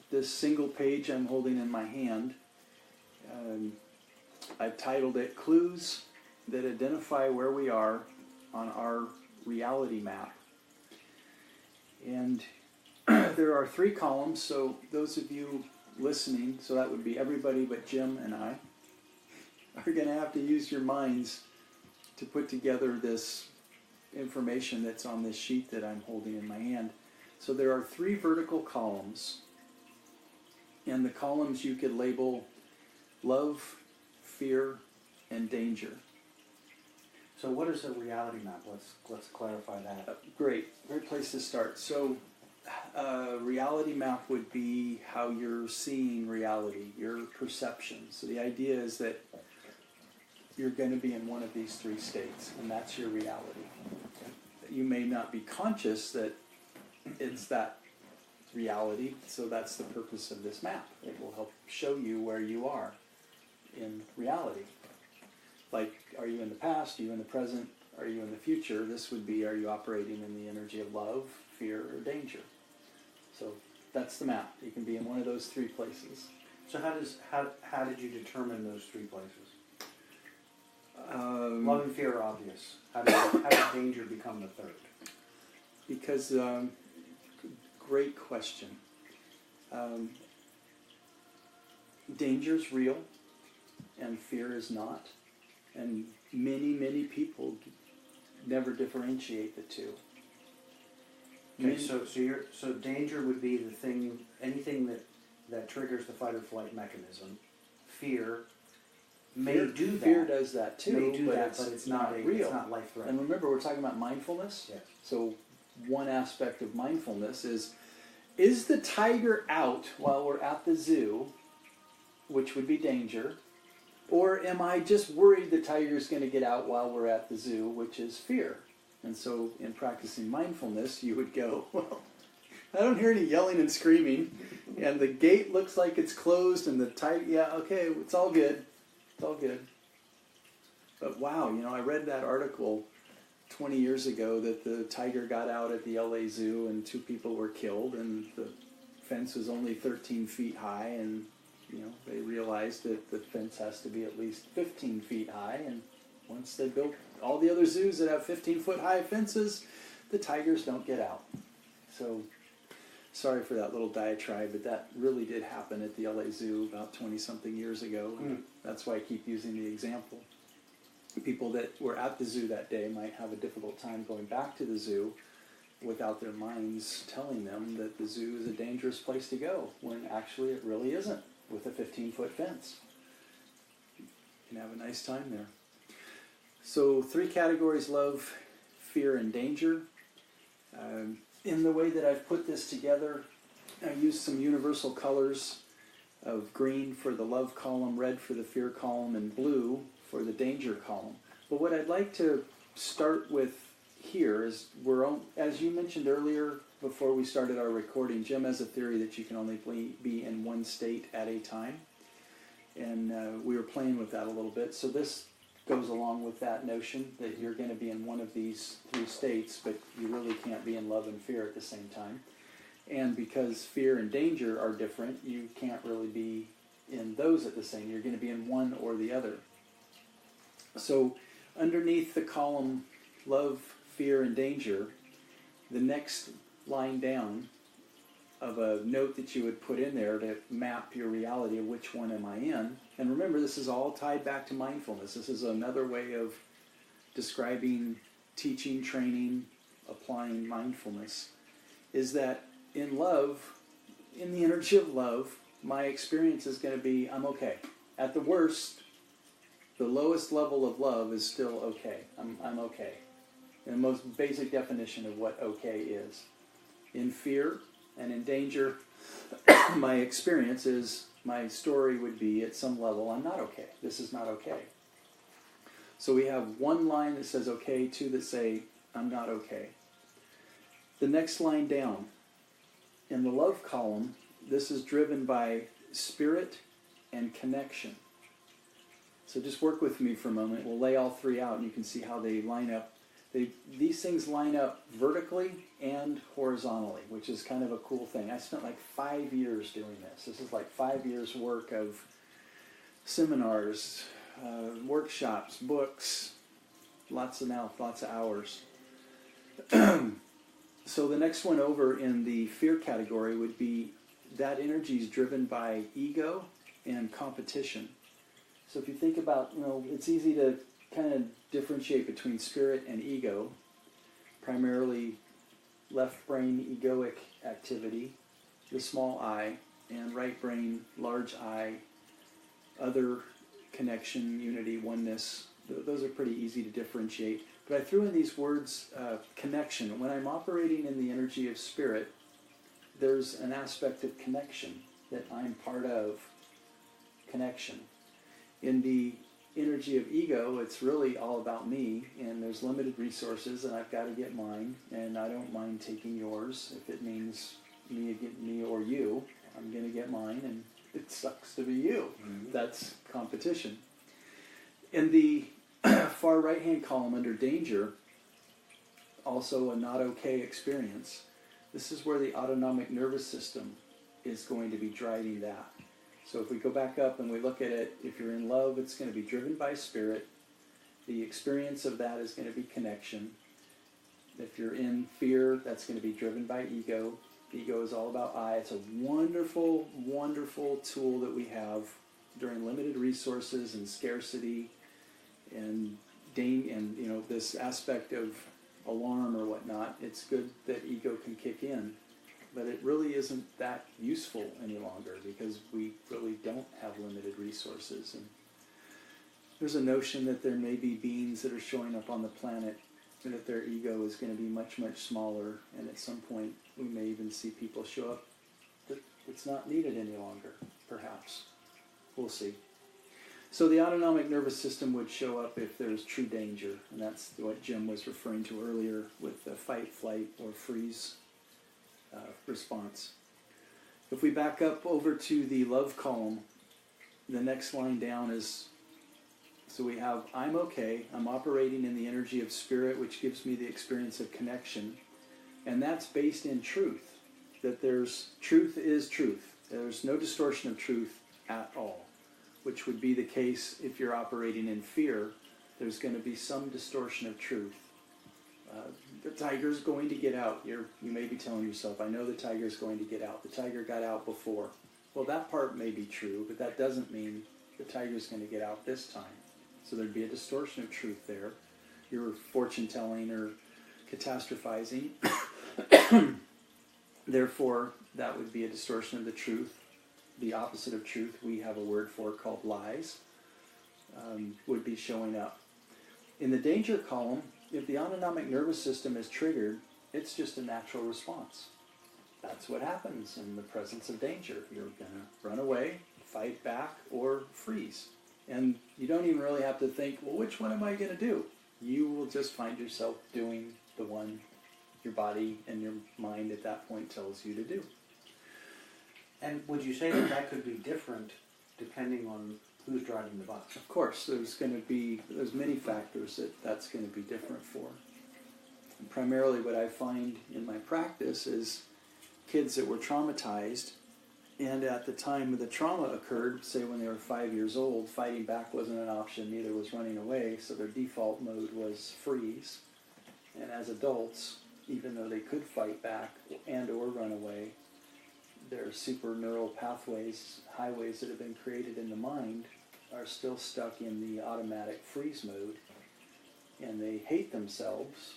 This single page I'm holding in my hand, I've titled it Clues that Identify Where We Are on Our Reality Map. And there are 3 columns, so those of you listening, so that would be everybody but Jim and I, are going to have to use your minds to put together this information that's on this sheet that I'm holding in my hand. So there are 3 vertical columns, and the columns you could label love, fear, and danger. So what is a reality map? Let's clarify that. Great place to start. So reality map would be how you're seeing reality, your perception. So the idea is that you're going to be in one of these 3 states, and that's your reality. You may not be conscious that it's that reality, so that's the purpose of this map. It will help show you where you are in reality. Like, are you in the past, are you in the present, are you in the future? This would be, are you operating in the energy of love, fear, or danger? So that's the map. You can be in one of those 3 places. So how did you determine those 3 places? Love and fear are obvious. How did danger become the 3rd? Because, great question. Danger is real, and fear is not. And many people never differentiate the 2. Okay, so danger would be the thing, anything that triggers the fight or flight mechanism. Fear may do that. Fear does that too, may do but that, but it's not real. It's not life threatening. And remember, we're talking about mindfulness. Yes. So one aspect of mindfulness is the tiger out while we're at the zoo, which would be danger, or am I just worried the tiger's going to get out while we're at the zoo, which is fear? And so in practicing mindfulness, you would go, well, I don't hear any yelling and screaming, and the gate looks like it's closed, and the tiger, yeah, okay, it's all good. It's all good. But wow, I read that article 20 years ago that the tiger got out at the LA Zoo and 2 people were killed, and the fence was only 13 feet high, and they realized that the fence has to be at least 15 feet high, and once they built all the other zoos that have 15-foot high fences, the tigers don't get out. So sorry for that little diatribe, but that really did happen at the LA Zoo about 20-something years ago. That's why I keep using the example. People that were at the zoo that day might have a difficult time going back to the zoo without their minds telling them that the zoo is a dangerous place to go, when actually it really isn't, with a 15-foot fence. You can have a nice time there. So 3 categories: love, fear, and danger. In the way that I've put this together, I used some universal colors of green for the love column, red for the fear column, and blue for the danger column. But what I'd like to start with here is, as you mentioned earlier before we started our recording, Jim has a theory that you can only be in one state at a time. And we were playing with that a little bit. So this goes along with that notion that you're going to be in one of these 3 states, but you really can't be in love and fear at the same time. And because fear and danger are different, you can't really be in those at the same. You're going to be in one or the other. So underneath the column love, fear, and danger, the next line down of a note that you would put in there to map your reality of which one am I in. And remember, this is all tied back to mindfulness. This is another way of describing, teaching, training, applying mindfulness, is that in love, in the energy of love, my experience is going to be, I'm okay. At the worst, the lowest level of love is still okay. I'm okay. And the most basic definition of what okay is. In fear and in danger, my experience is, my story would be, at some level, I'm not okay. This is not okay. So we have 1 line that says okay, 2 that say I'm not okay. The next line down, in the love column, this is driven by spirit and connection. So just work with me for a moment. We'll lay all 3 out and you can see how they line up. These things line up vertically and horizontally, which is kind of a cool thing. I spent like 5 years doing this. This is like 5 years' work of seminars, workshops, books, lots of hours. So the next one over in the fear category would be, that energy is driven by ego and competition. So if you think about, it's easy to kind of differentiate between spirit and ego, primarily left brain egoic activity, the small I, and right brain large I, other connection, unity, oneness. Those are pretty easy to differentiate. But I threw in these words, connection. When I'm operating in the energy of spirit, there's an aspect of connection that I'm part of. Connection. In the energy of ego, it's really all about me, and there's limited resources, and I've got to get mine, and I don't mind taking yours. If it means me or you, I'm going to get mine, and it sucks to be you. Mm-hmm. That's competition. In the far right-hand column under danger, also a not okay experience, this is where the autonomic nervous system is going to be driving that. So if we go back up and we look at it, if you're in love, it's going to be driven by spirit. The experience of that is going to be connection. If you're in fear, that's going to be driven by ego. Ego is all about I. It's a wonderful, wonderful tool that we have during limited resources and scarcity and this aspect of alarm or whatnot. It's good that ego can kick in. But it really isn't that useful any longer because we really don't have limited resources. And there's a notion that there may be beings that are showing up on the planet and that their ego is going to be much, much smaller. And at some point we may even see people show up that it's not needed any longer, perhaps. We'll see. So the autonomic nervous system would show up if there's true danger. And that's what Jim was referring to earlier with the fight, flight, or freeze response. If we back up over to the love column, the next line down is, so we have I'm okay, I'm operating in the energy of spirit, which gives me the experience of connection, and that's based in truth, that truth is truth. There's no distortion of truth at all, which would be the case if you're operating in fear. There's going to be some distortion of truth. The tiger's going to get out. You may be telling yourself, I know the tiger's going to get out. The tiger got out before. Well, that part may be true, but that doesn't mean the tiger's going to get out this time. So there'd be a distortion of truth there. You're fortune-telling or catastrophizing. Therefore, that would be a distortion of the truth. The opposite of truth, we have a word for called lies, would be showing up. In the danger column, if the autonomic nervous system is triggered, it's just a natural response. That's what happens in the presence of danger. You're going to run away, fight back, or freeze. And you don't even really have to think, well, which one am I going to do? You will just find yourself doing the one your body and your mind at that point tells you to do. And would you say that that could be different depending on who's driving the bus? Of course, there's many factors that's going to be different for. And primarily what I find in my practice is kids that were traumatized, and at the time the trauma occurred, say when they were 5 years old, fighting back wasn't an option, neither was running away, so their default mode was freeze. And as adults, even though they could fight back and or run away, their super neural pathways, highways that have been created in the mind, are still stuck in the automatic freeze mode, and they hate themselves,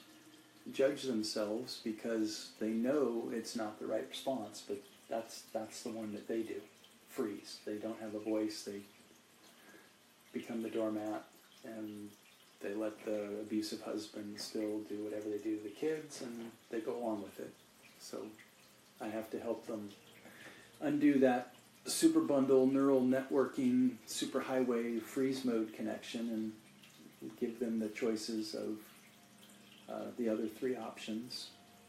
judge themselves because they know it's not the right response, but that's the one that they do, freeze. They don't have a voice, they become the doormat, and they let the abusive husband still do whatever they do to the kids, and they go along with it. So I have to help them undo that super bundle neural networking superhighway freeze mode connection and give them the choices of the other three options,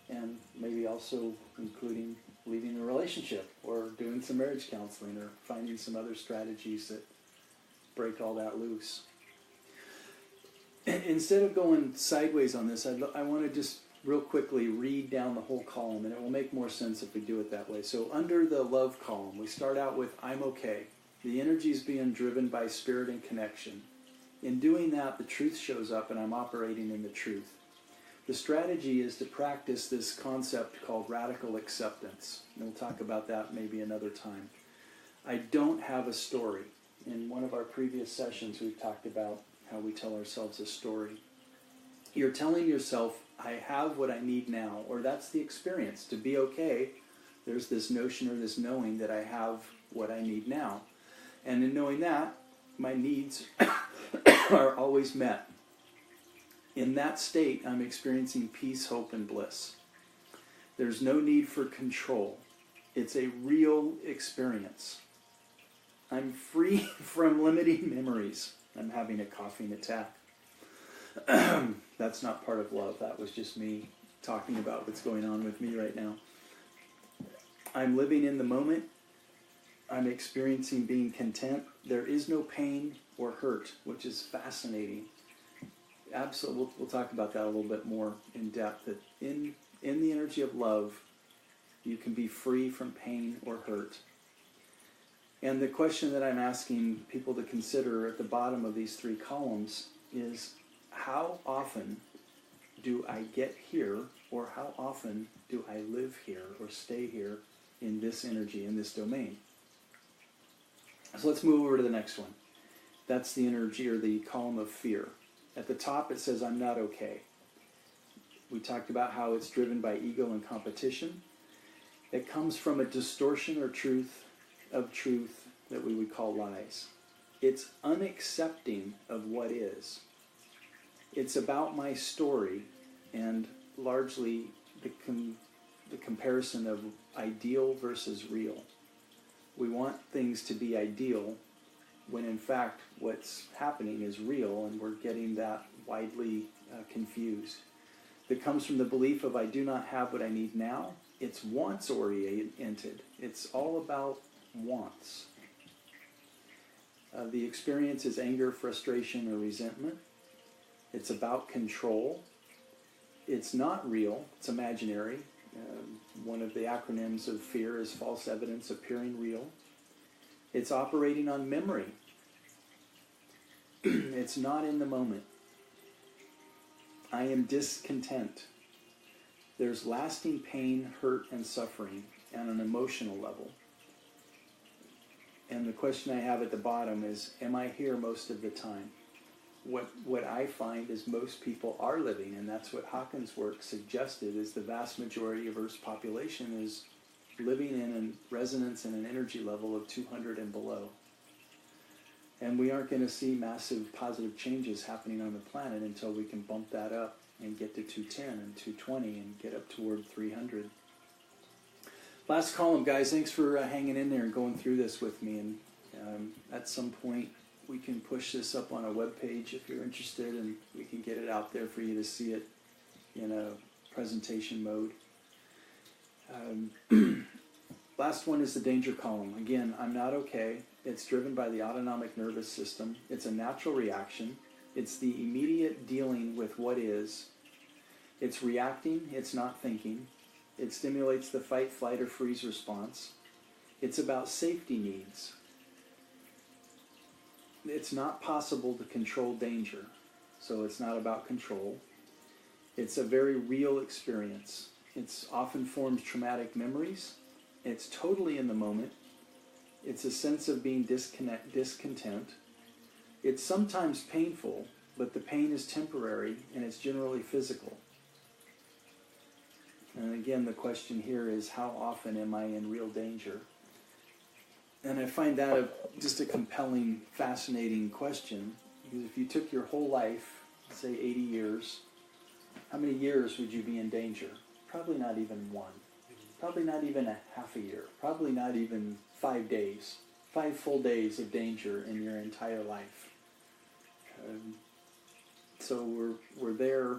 and maybe also including leaving the relationship or doing some marriage counseling or finding some other strategies that break all that loose. Instead of going sideways on this, I want to just real quickly read down the whole column, and it will make more sense if we do it that way. So under the love column, we start out with I'm okay. The energy is being driven by spirit and connection. In doing that, the truth shows up, and I'm operating in the truth. The strategy is to practice this concept called radical acceptance. And we'll talk about that maybe another time. I don't have a story. In one of our previous sessions, we've talked about how we tell ourselves a story. You're telling yourself, I have what I need now, or that's the experience. To be okay, there's this notion or this knowing that I have what I need now. And in knowing that, my needs are always met. In that state, I'm experiencing peace, hope, and bliss. There's no need for control. It's a real experience. I'm free from limiting memories. I'm having a coughing attack. That's not part of love. That was just me talking about what's going on with me right now. I'm living in the moment. I'm experiencing being content. There is no pain or hurt, which is fascinating. Absolutely, we'll talk about that a little bit more in depth. That in the energy of love, you can be free from pain or hurt. And the question that I'm asking people to consider at the bottom of these three columns is, how often do I get here, or how often do I live here or stay here in this energy, in this domain? So let's move over to the next one. That's the energy or the column of fear. At the top it says, I'm not okay. We talked about how it's driven by ego and competition. It comes from a distortion or truth that we would call lies. It's unaccepting of what is. It's about my story and largely the comparison of ideal versus real. We want things to be ideal when in fact what's happening is real, and we're getting that widely confused. That comes from the belief of I do not have what I need now. It's wants oriented. It's all about wants. The experience is anger, frustration, or resentment. It's about control. It's not real. It's imaginary. One of the acronyms of fear is false evidence appearing real. It's operating on memory. It's not in the moment. I am discontent. There's lasting pain, hurt, and suffering on an emotional level. And the question I have at the bottom is, am I here most of the time? What I find is most people are living, and that's what Hawkins' work suggested, is the vast majority of Earth's population is living in a resonance and an energy level of 200 and below. And we aren't going to see massive positive changes happening on the planet until we can bump that up and get to 210 and 220 and get up toward 300. Last column, guys. Thanks for hanging in there and going through this with me. And at some point, we can push this up on a web page if you're interested, and we can get it out there for you to see it in a presentation mode. Last one is the danger column. Again, I'm not okay. It's driven by the autonomic nervous system. It's a natural reaction. It's the immediate dealing with what is. It's reacting. It's not thinking. It stimulates the fight, flight, or freeze response. It's about safety needs. It's not possible to control danger, so it's not about control. It's a very real experience. It often forms traumatic memories. It's totally in the moment. It's a sense of being discontent. It's sometimes painful, but the pain is temporary and it's generally physical. And again, the question here is, how often am I in real danger? And I find that just a compelling, fascinating question, because if you took your whole life, say 80 years, how many years would you be in danger? Probably not even one. Probably not even a half a year. Probably not even 5 days. 5 full days of danger in your entire life. So we're there.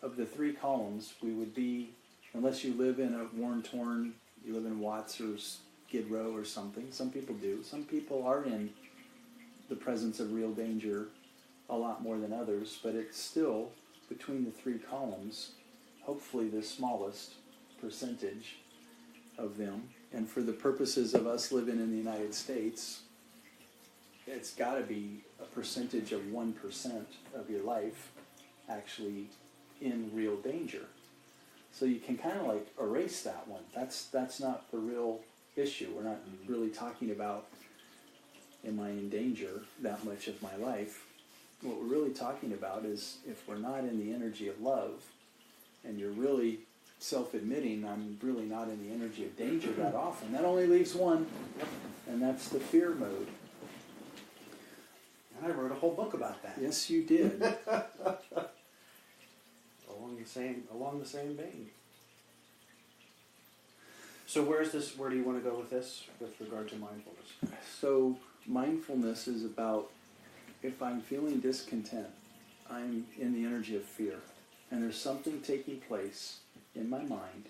Of the 3 columns, we would be, unless you live in a worn-torn, you live in Watts or Skid Row or something. Some people do. Some people are in the presence of real danger a lot more than others, but it's still, between the 3 columns, hopefully the smallest percentage of them. And for the purposes of us living in the United States, it's got to be a percentage of 1% of your life actually in real danger. So you can kind of like erase that one. That's not the real issue. We're not really talking about, am I in danger that much of my life? What we're really talking about is, if we're not in the energy of love, and you're really self-admitting, I'm really not in the energy of danger that often, that only leaves one, and that's the fear mode. And I wrote a whole book about that. Yes, you did. Along the same vein. So where do you want to go with this with regard to mindfulness? So mindfulness is about, if I'm feeling discontent, I'm in the energy of fear. And there's something taking place in my mind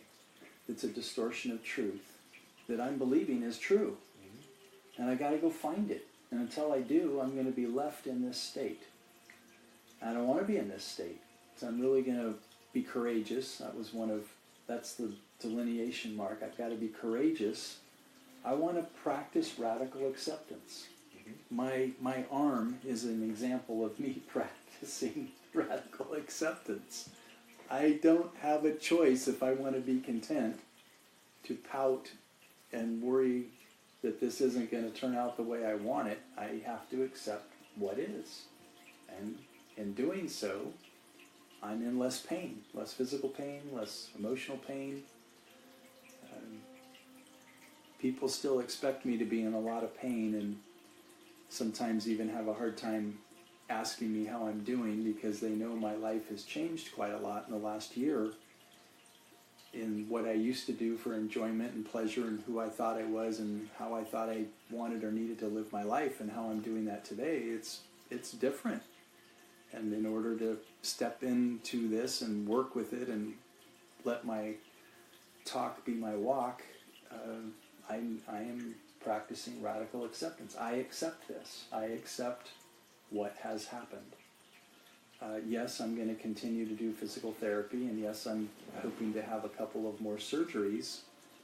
that's a distortion of truth that I'm believing is true. Mm-hmm. And I got to go find it. And until I do, I'm going to be left in this state. I don't want to be in this state. So I'm really going to be courageous. That's the delineation mark. I've got to be courageous. I want to practice radical acceptance. Mm-hmm. My arm is an example of me practicing radical acceptance. I don't have a choice, if I want to be content, to pout and worry that this isn't going to turn out the way I want it. I have to accept what is. And in doing so, I'm in less pain, less physical pain, less emotional pain. People still expect me to be in a lot of pain, and sometimes even have a hard time asking me how I'm doing, because they know my life has changed quite a lot in the last year in what I used to do for enjoyment and pleasure, and who I thought I was, and how I thought I wanted or needed to live my life, and how I'm doing that today. It's different. And in order to step into this and work with it and let my talk be my walk, I am practicing radical acceptance. I accept this. I accept what has happened. Yes, I'm going to continue to do physical therapy, and yes, I'm hoping to have a couple of more surgeries.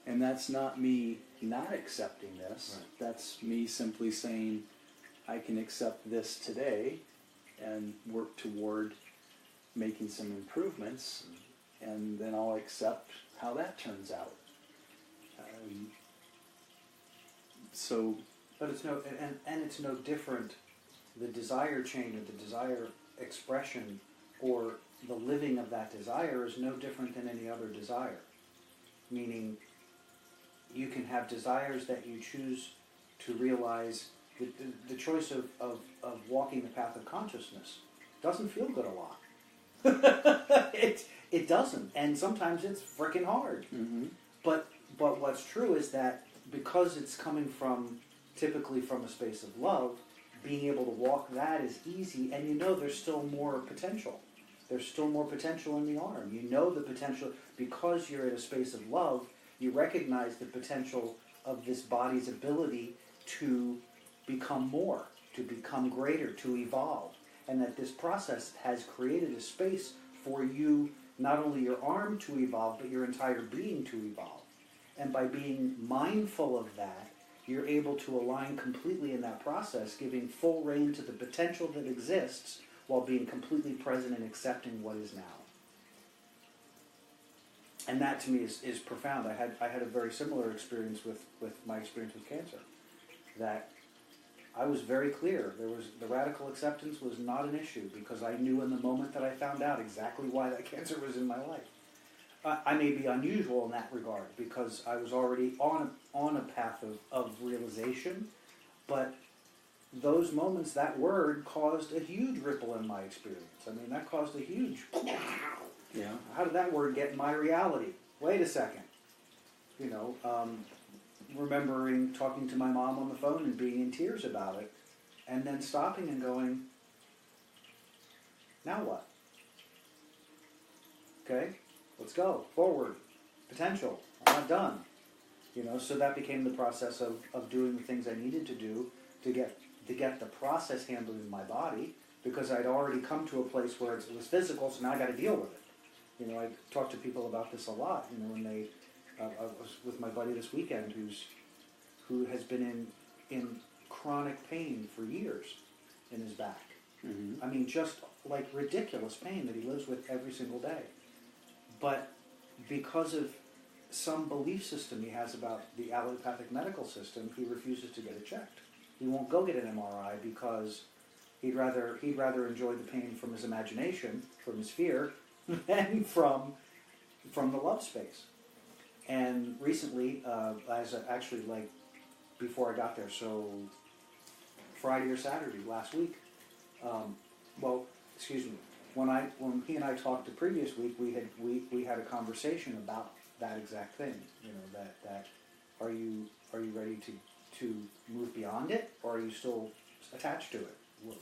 And that's not me not accepting this. Right. That's me simply saying, I can accept this today and work toward making some improvements, and then I'll accept how that turns out. So, but it's no, and it's no different. The desire chain or the desire expression or the living of that desire is no different than any other desire. Meaning, you can have desires that you choose to realize. The choice of walking the path of consciousness doesn't feel good a lot. It doesn't, and sometimes it's freaking hard. mm-hmm. But what's true is that because it's coming from, typically from a space of love, being able to walk that is easy, and there's still more potential. There's still more potential in the arm. You know the potential, because you're in a space of love, you recognize the potential of this body's ability to become more, to become greater, to evolve. And that this process has created a space for you, not only your arm to evolve, but your entire being to evolve. And by being mindful of that, you're able to align completely in that process, giving full rein to the potential that exists while being completely present and accepting what is now. And that to me is profound. I had a very similar experience with my experience with cancer. That I was very clear. The radical acceptance was not an issue, because I knew in the moment that I found out exactly why that cancer was in my life. I may be unusual in that regard, because I was already on a path of realization, but those moments, that word caused a huge ripple in my experience. I mean, that caused a huge... Yeah. How did that word get in my reality? Wait a second. Remembering talking to my mom on the phone and being in tears about it, and then stopping and going, now what? Okay, let's go, forward, potential, I'm not done. So that became the process of doing the things I needed to do to get the process handled in my body, because I'd already come to a place where it was physical, so now I got to deal with it. I talk to people about this a lot, when they... I was with my buddy this weekend who has been in chronic pain for years in his back. Mm-hmm. I mean, just like ridiculous pain that he lives with every single day. But because of some belief system he has about the allopathic medical system, he refuses to get it checked. He won't go get an MRI because he'd rather enjoy the pain from his imagination, from his fear, than from the love space. And recently, before I got there, so Friday or Saturday last week, when he and I talked the previous week, we had a conversation about that exact thing. That are you ready to move beyond it, or are you still attached to it?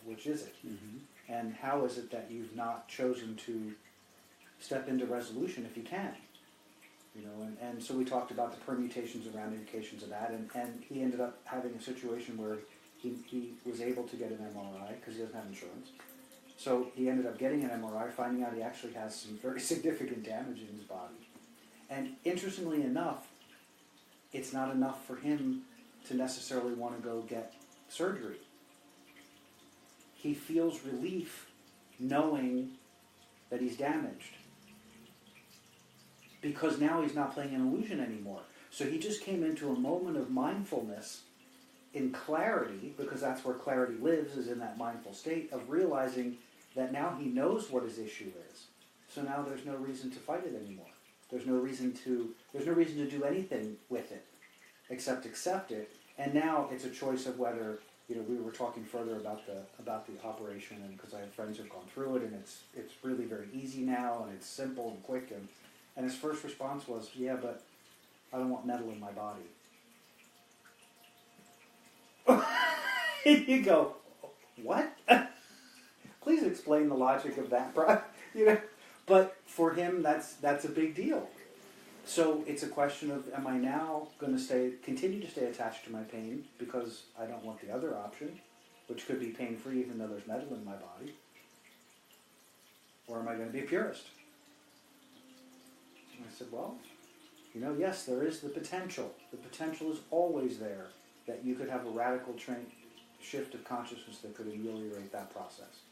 Which is it? Mm-hmm. And how is it that you've not chosen to step into resolution if you can? And so we talked about the permutations and ramifications of that, and he ended up having a situation where he was able to get an MRI because he doesn't have insurance. So he ended up getting an MRI, finding out he actually has some very significant damage in his body. And interestingly enough, it's not enough for him to necessarily want to go get surgery. He feels relief knowing that he's damaged, because now he's not playing an illusion anymore. So he just came into a moment of mindfulness in clarity, because that's where clarity lives, is in that mindful state of realizing that now he knows what his issue is. So now there's no reason to fight it anymore. There's no reason to do anything with it except accept it. And now it's a choice of whether, we were talking further about the operation, and because I have friends who've gone through it, and it's really very easy now, and it's simple and quick, and his first response was, yeah, but I don't want metal in my body. You go, what? Please explain the logic of that, But for him, that's a big deal. So it's a question of, am I now going to continue to stay attached to my pain because I don't want the other option, which could be pain-free even though there's metal in my body? Or am I going to be a purist? And I said, well, yes, there is the potential. The potential is always there that you could have a radical shift of consciousness that could ameliorate that process.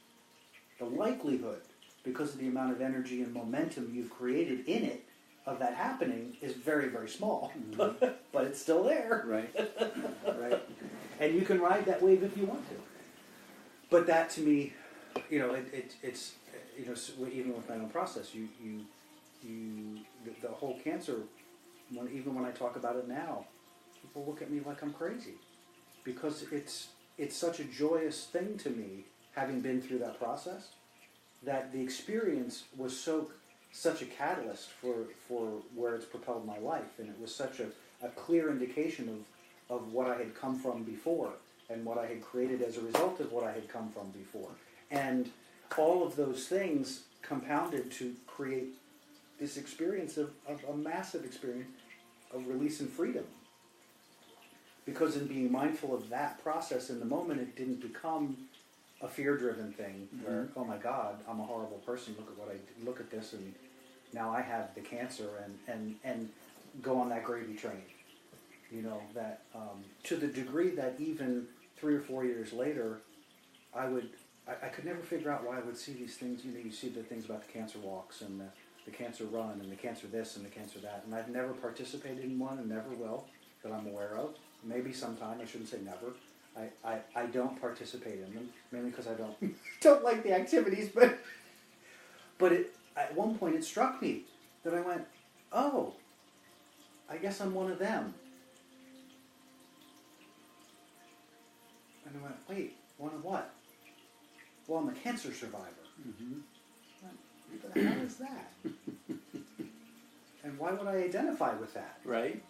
The likelihood, because of the amount of energy and momentum you've created in it of that happening is very, very small. But it's still there. Right. Right. And you can ride that wave if you want to. But that to me, you know, it's you know, even with my own process, the whole cancer, even when I talk about it now, people look at me like I'm crazy, because it's such a joyous thing to me, having been through that process, that the experience was such a catalyst for where it's propelled my life, and it was such a clear indication of what I had come from before, and what I had created as a result of what I had come from before. And all of those things compounded to create this experience of a massive experience of release and freedom. Because in being mindful of that process in the moment, it didn't become a fear-driven thing where, oh my God, I'm a horrible person, look at this, and now I have the cancer, and go on that gravy train. You know, that to the degree that even 3 or 4 years later, I could never figure out why I would see these things. You know, you see the things about the cancer walks and the cancer run and the cancer this and the cancer that, and I've never participated in one and never will that I'm aware of. Maybe sometime, I shouldn't say never. I don't participate in them, mainly because I don't like the activities, but at one point it struck me that I went, oh, I guess I'm one of them. And I went, wait, one of what? Well, I'm a cancer survivor. What the hell is that? And why would I identify with that? Right.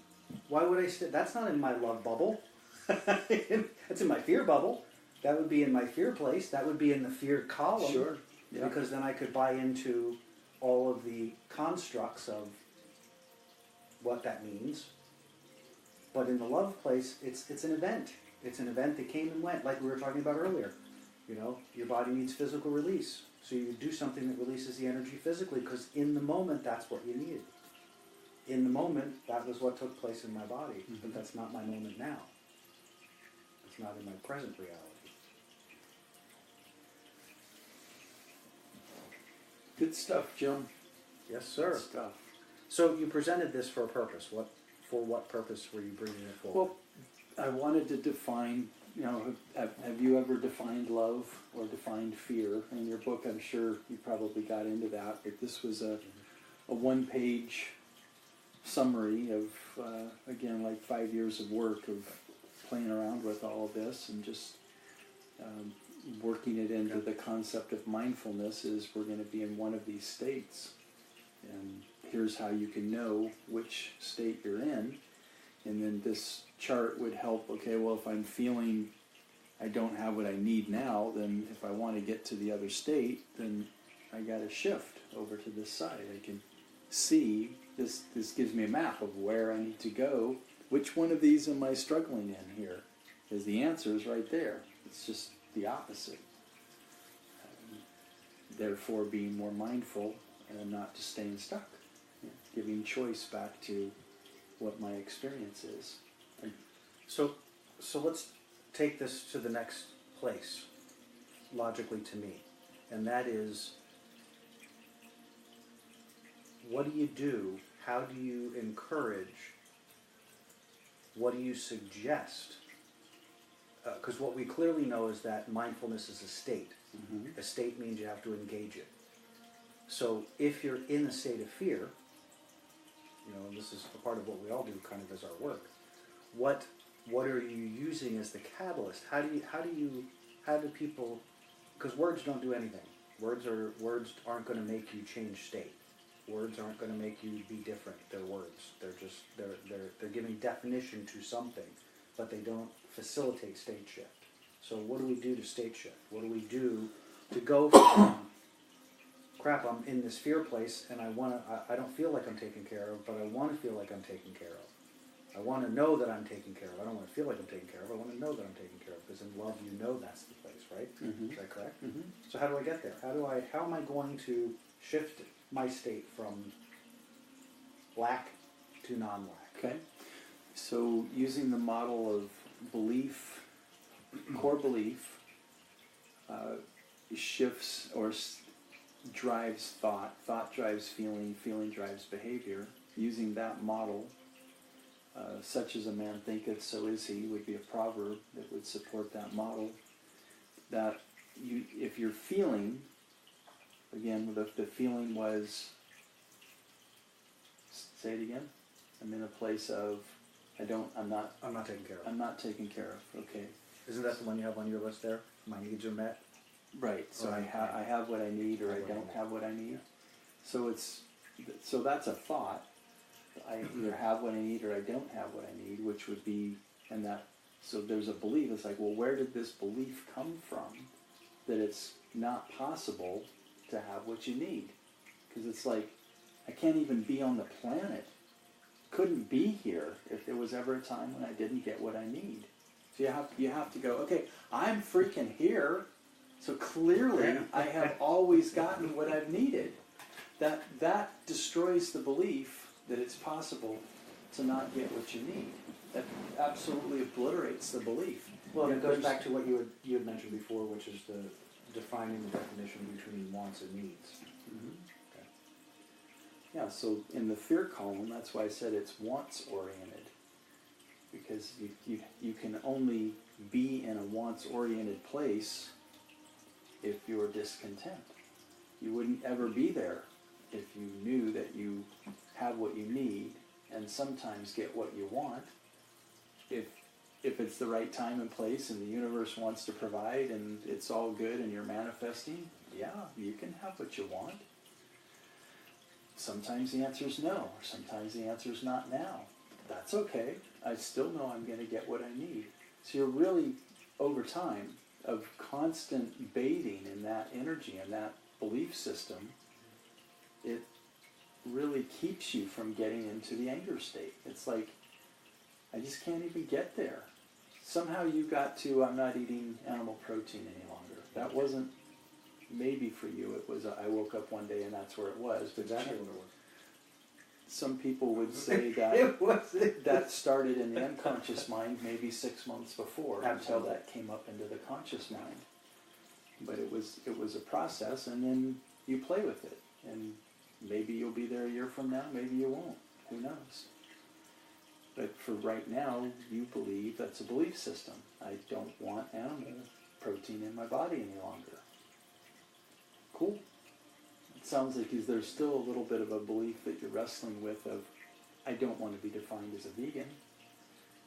Why would I that's not in my love bubble. That's in my fear bubble. That would be in my fear place. That would be in the fear column. Sure. Yeah. Because then I could buy into all of the constructs of what that means. But in the love place, it's an event. It's an event that came and went, like we were talking about earlier. You know, your body needs physical release. So you do something that releases the energy physically, because in the moment, that's what you needed. In the moment, that was what took place in my body. But that's not my moment now. It's not in my present reality. Good stuff, Jim. Yes, sir. Good stuff. So you presented this for a purpose. For what purpose were you bringing it forward? Well, I wanted to define, you know, have you ever defined love or defined fear? In your book, I'm sure you probably got into that, but this was a one-page summary of, again, like 5 years of work of playing around with all of this and just working it into the concept of mindfulness is we're going to be in one of these states. And here's how you can know which state you're in. And then this chart would help, okay, well, if I'm feeling I don't have what I need now, then if I want to get to the other state, then I got to shift over to this side. I can see, this gives me a map of where I need to go. Which one of these am I struggling in here? Because the answer is right there. It's just the opposite. Therefore, being more mindful and not just staying stuck. Giving choice back to what my experience is. So let's take this to the next place, logically to me, and that is, what do you do? How do you encourage? What do you suggest? Because what we clearly know is that mindfulness is a state. A state means you have to engage it. So if you're in a state of fear, you know, and this is a part of what we all do kind of as our work, what are you using as the catalyst? How do people, because words don't do anything. Words aren't going to make you change state. Words aren't going to make you be different. They're words. They're giving definition to something, but they don't facilitate state shift. So what do we do to state shift? What do we do to go from, crap, I'm in this fear place and I don't feel like I'm taken care of, but I want to feel like I'm taken care of. I want to know that I'm taken care of. I don't want to feel like I'm taken care of. I want to know that I'm taken care of, because in love you know that's the place, right? Is that correct? So how do I get there? How am I going to shift my state from lack to non-lack? Okay. So using the model of belief, core belief, shifts or drives thought, thought drives feeling, feeling drives behavior. Using that model, such as a man thinketh, so is he, would be a proverb that would support that model. That if you're feeling, again, the feeling was, say it again, I'm in a place of, I'm not taken care of. I'm not taken care of, okay. Isn't that the one you have on your list there? My needs are met? Right, so I have what I need, or I don't have what I need. So that's a thought. I either have what I need or I don't have what I need, which would be, so there's a belief. It's like, well, where did this belief come from that it's not possible to have what you need? Because it's like, I can't even be on the planet. Couldn't be here if there was ever a time when I didn't get what I need. So you have to go, okay, I'm freaking here, so clearly I have always gotten what I've needed. That destroys the belief that it's possible to not get what you need. That absolutely obliterates the belief. Well, it goes back to what you had mentioned before, which is the defining the definition between wants and needs. Mm-hmm. Okay. Yeah, so in the fear column, that's why I said it's wants-oriented. Because you can only be in a wants-oriented place if you're discontent. You wouldn't ever be there if you knew that you have what you need and sometimes get what you want. If it's the right time and place and the universe wants to provide and it's all good and you're manifesting, yeah, you can have what you want. Sometimes the answer is no, or sometimes the answer is not now. That's okay. I still know I'm going to get what I need. So you're really, over time, of constant bathing in that energy and that belief system, it really keeps you from getting into the anger state. It's like, I just can't even get there. Somehow you got to, I'm not eating animal protein any longer. That wasn't maybe for you. It was, I woke up one day and that's where it was. But Exactly what it was. Some people would say that that started in the unconscious mind maybe 6 months before. Absolutely. Until that came up into the conscious mind. But it was a process, and then you play with it. And maybe you'll be there a year from now, maybe you won't. Who knows? But for right now, you believe that's a belief system. I don't want animal protein in my body any longer. Cool. It sounds like there's still a little bit of a belief that you're wrestling with of, I don't want to be defined as a vegan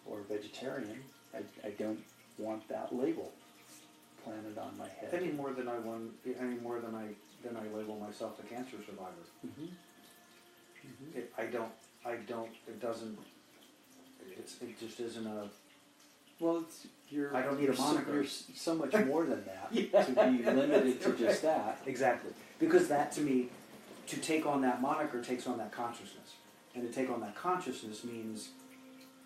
or a vegetarian. I don't want that label planted on my head. Any more than I label myself a cancer survivor. Mm-hmm. Mm-hmm. It just isn't a... Well, I don't need a moniker. You're so much more than that Yeah. to be limited to just that. Exactly. Because that, to me, to take on that moniker takes on that consciousness. And to take on that consciousness means,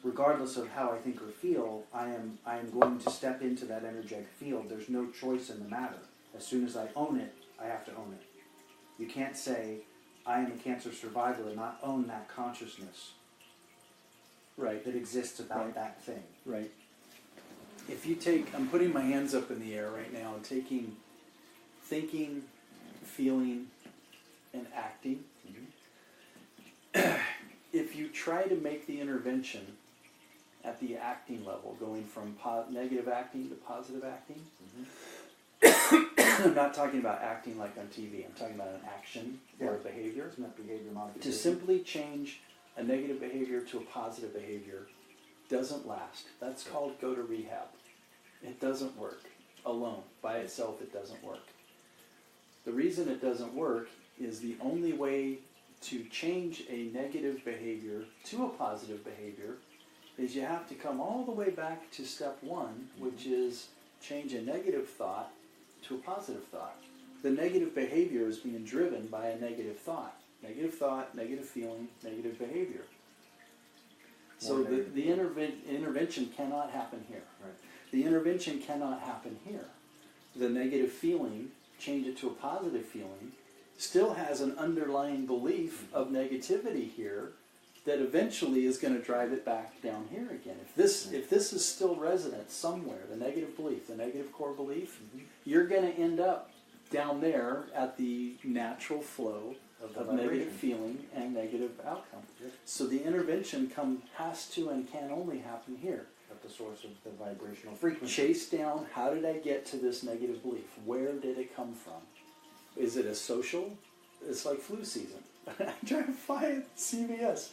regardless of how I think or feel, I am going to step into that energetic field. There's no choice in the matter. As soon as I own it, I have to own it. You can't say, I am a cancer survivor and not own that consciousness. Right. That exists about that thing. Right. If you take, I'm putting my hands up in the air right now and taking thinking, feeling, and acting. Mm-hmm. If you try to make the intervention at the acting level, going from negative acting to positive acting, mm-hmm. I'm not talking about acting like on TV, I'm talking about an action or a behavior. Isn't that behavior modification? To simply change a negative behavior to a positive behavior doesn't last. That's called go to rehab. It doesn't work alone. By itself, it doesn't work. The reason it doesn't work is the only way to change a negative behavior to a positive behavior is you have to come all the way back to step one, which is change a negative thought to a positive thought. The negative behavior is being driven by a negative thought. Negative thought, negative feeling, negative behavior. So the intervention cannot happen here. Right. The intervention cannot happen here. The negative feeling, change it to a positive feeling, still has an underlying belief of negativity here that eventually is going to drive it back down here again. If this is still resident somewhere, the negative belief, the negative core belief, you're going to end up down there at the natural flow of negative feeling and negative outcome. Yep. So the intervention has to and can only happen here. At the source of the vibrational frequency. Chase down, how did I get to this negative belief? Where did it come from? Is it a social? It's like flu season. I try to find CVS.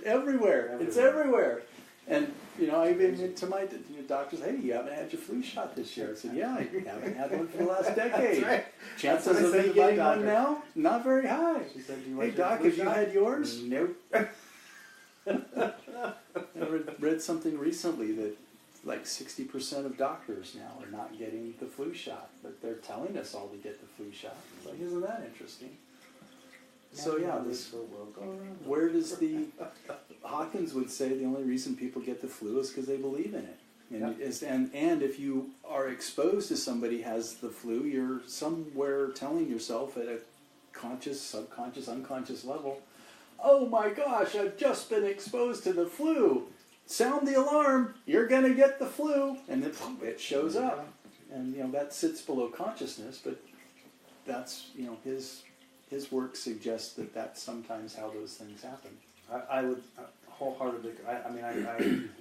Everywhere. It's everywhere. And, I've been to my doctors, hey, you haven't had your flu shot this year. I said, yeah, you haven't had one for the last decade. That's right. Chances of me getting one now? Not very high. She said, do you hey, want your doc, flu have you shot? had yours? Nope. I read something recently that like 60% of doctors now are not getting the flu shot, but they're telling us all to get the flu shot. It's like, isn't that interesting? So yeah, where does Hawkins would say the only reason people get the flu is because they believe in it. And if you are exposed to somebody has the flu, you're somewhere telling yourself at a conscious, subconscious, unconscious level, oh my gosh, I've just been exposed to the flu. Sound the alarm, you're going to get the flu. And then it shows up. And, that sits below consciousness, but that's, his work suggests that that's sometimes how those things happen. I would wholeheartedly, I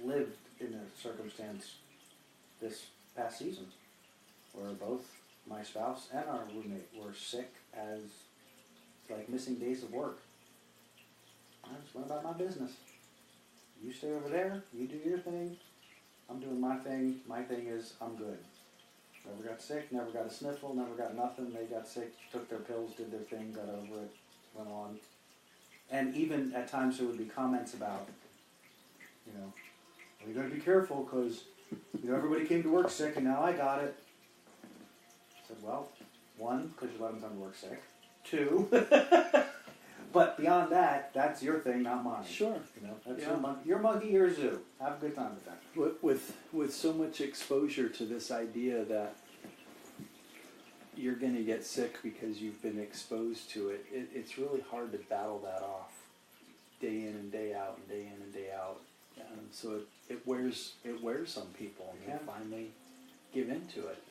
lived in a circumstance this past season where both my spouse and our roommate were sick as, like, missing days of work. I just went about my business. You stay over there, you do your thing, I'm doing my thing. My thing is, I'm good. Never got sick, never got a sniffle, never got nothing. They got sick, took their pills, did their thing, got over it, went on. And even at times there would be comments about, well, you got to be careful because, everybody came to work sick and now I got it. I said, well, one, because you let them come to work sick. Two, but beyond that, that's your thing, not mine. Sure. That's your monkey, your zoo. Have a good time with that. With so much exposure to this idea that you're going to get sick because you've been exposed to it, it's really hard to battle that off day in and day out and day in and day out. And so it wears some people, and they finally give into it.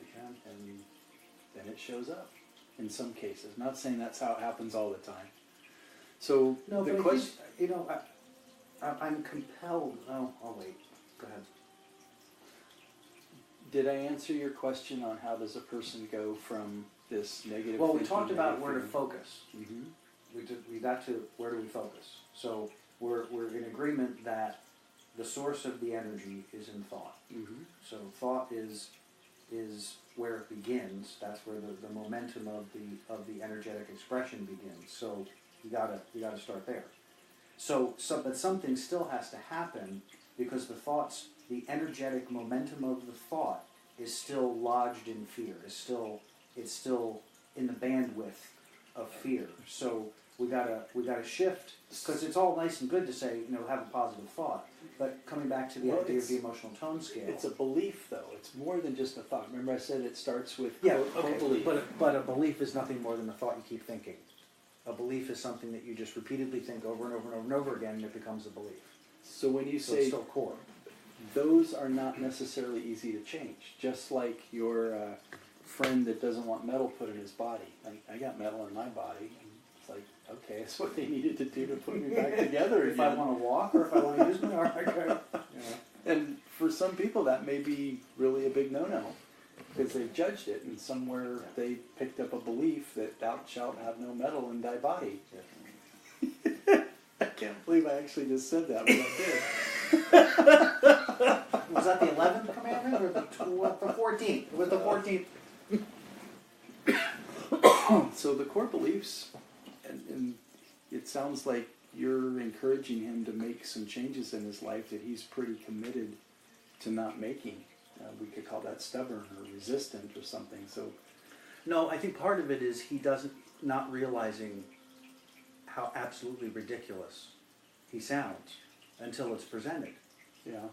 And then it shows up in some cases. Not saying that's how it happens all the time. So no, the but question, I'm compelled. Oh, I'll wait. Go ahead. Did I answer your question on how does a person go from this negative? Well, we talked about where to focus. Mm-hmm. We got to where do we focus. So we're in agreement that the source of the energy is in thought. Mm-hmm. So thought is where it begins. That's where the momentum of the energetic expression begins. So you gotta start there. But something still has to happen because the energetic momentum of the thought is still lodged in fear. It's still in the bandwidth of fear. So we gotta shift, because it's all nice and good to say, have a positive thought, but coming back to the idea of the emotional tone scale. It's a belief, though. It's more than just a thought. Remember I said it starts with belief. But a belief is nothing more than a thought you keep thinking. A belief is something that you just repeatedly think over and over and over and over again, and it becomes a belief. So when you say it's still core, those are not necessarily easy to change. Just like your friend that doesn't want metal put in his body. I got metal in my body. And it's like, okay, that's what they needed to do to put me back together if I want to walk or if I want to use my arm. And for some people that may be really a big no-no because they've judged it, and somewhere they picked up a belief that thou shalt have no metal in thy body. Yeah. I can't believe I actually just said that, but I did. Was that the 11th commandment or the 14th? It was the 14th. So the core beliefs, and it sounds like you're encouraging him to make some changes in his life that he's pretty committed to not making. We could call that stubborn or resistant or something. So, no, I think part of it is he not realizing how absolutely ridiculous he sounds until it's presented. Yeah.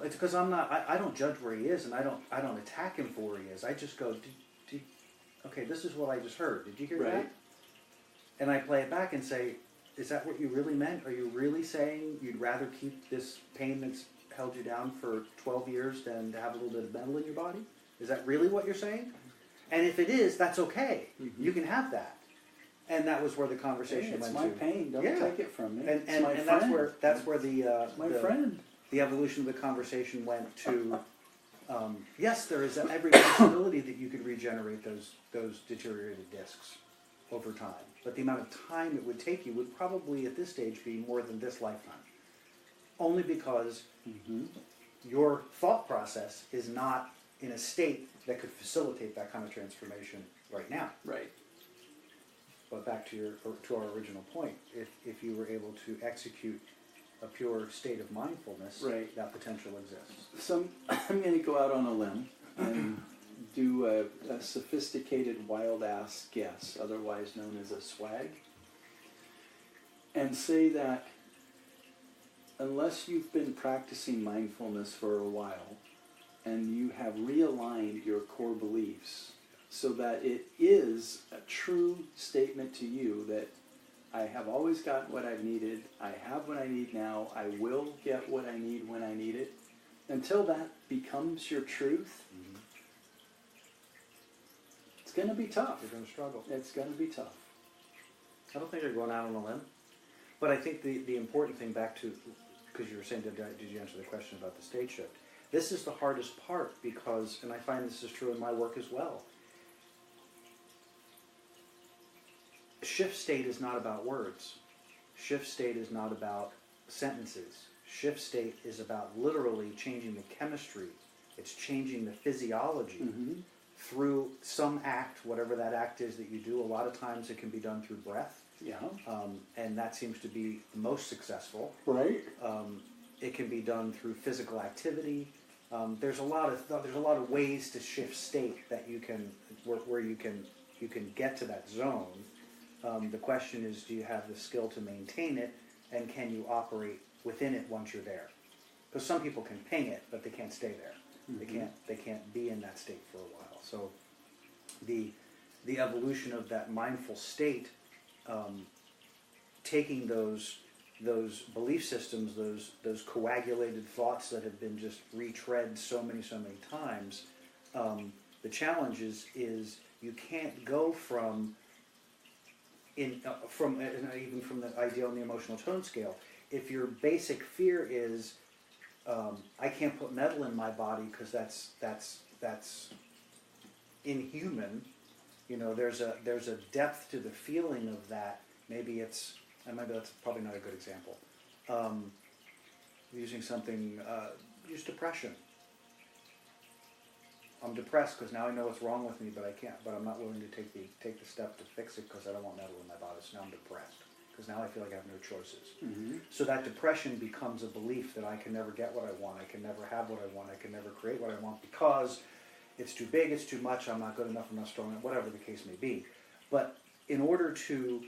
It's because I don't judge where he is, and I don't attack him for where he is. I just go, okay, this is what I just heard. Did you hear that? And I play it back and say, is that what you really meant? Are you really saying you'd rather keep this pain that's held you down for 12 years than to have a little bit of metal in your body? Is that really what you're saying? And if it is, that's okay. Mm-hmm. You can have that. And that was where the conversation It's went my to. pain. Don't take it from me. And, It's and, my and friend. that's where the my friend. the evolution of the conversation went to. Yes, there is every possibility that you could regenerate those deteriorated discs over time, but the amount of time it would take you would probably at this stage be more than this lifetime. Only because your thought process is not in a state that could facilitate that kind of transformation right now. Right. But back to our original point, if you were able to execute a pure state of mindfulness, right, that potential exists. So I'm going to go out on a limb and do a sophisticated wild-ass guess, otherwise known as a swag, and say that unless you've been practicing mindfulness for a while and you have realigned your core beliefs so that it is a true statement to you that I have always gotten what I've needed, I have what I need now, I will get what I need when I need it, until that becomes your truth, it's going to be tough. You're going to struggle. It's going to be tough. I don't think you're going out on a limb. But I think the important thing back to, because you were saying, did you answer the question about the state shift? This is the hardest part because, and I find this is true in my work as well, shift state is not about words. Shift state is not about sentences. Shift state is about literally changing the chemistry. It's changing the physiology through some act, whatever that act is that you do. A lot of times it can be done through breath. Yeah. And that seems to be the most successful. Right. It can be done through physical activity. There's a lot of ways to shift state that you can where you can get to that zone. The question is, do you have the skill to maintain it, and can you operate within it once you're there? Because some people can ping it, but they can't stay there. They can't be in that state for a while. So the evolution of that mindful state, taking those belief systems, those coagulated thoughts that have been just retread so many times, the challenge is you can't go from even from the idea on the emotional tone scale. If your basic fear is I can't put metal in my body because that's inhuman, there's a depth to the feeling of that. Maybe that's probably not a good example. Using something, use depression. I'm depressed because now I know what's wrong with me, but I'm not willing to take the step to fix it because I don't want metal in my body. So now I'm depressed because now I feel like I have no choices. So that depression becomes a belief that I can never get what I want, I can never have what I want, I can never create what I want because it's too big, it's too much, I'm not good enough, I'm not strong enough, whatever the case may be. But in order to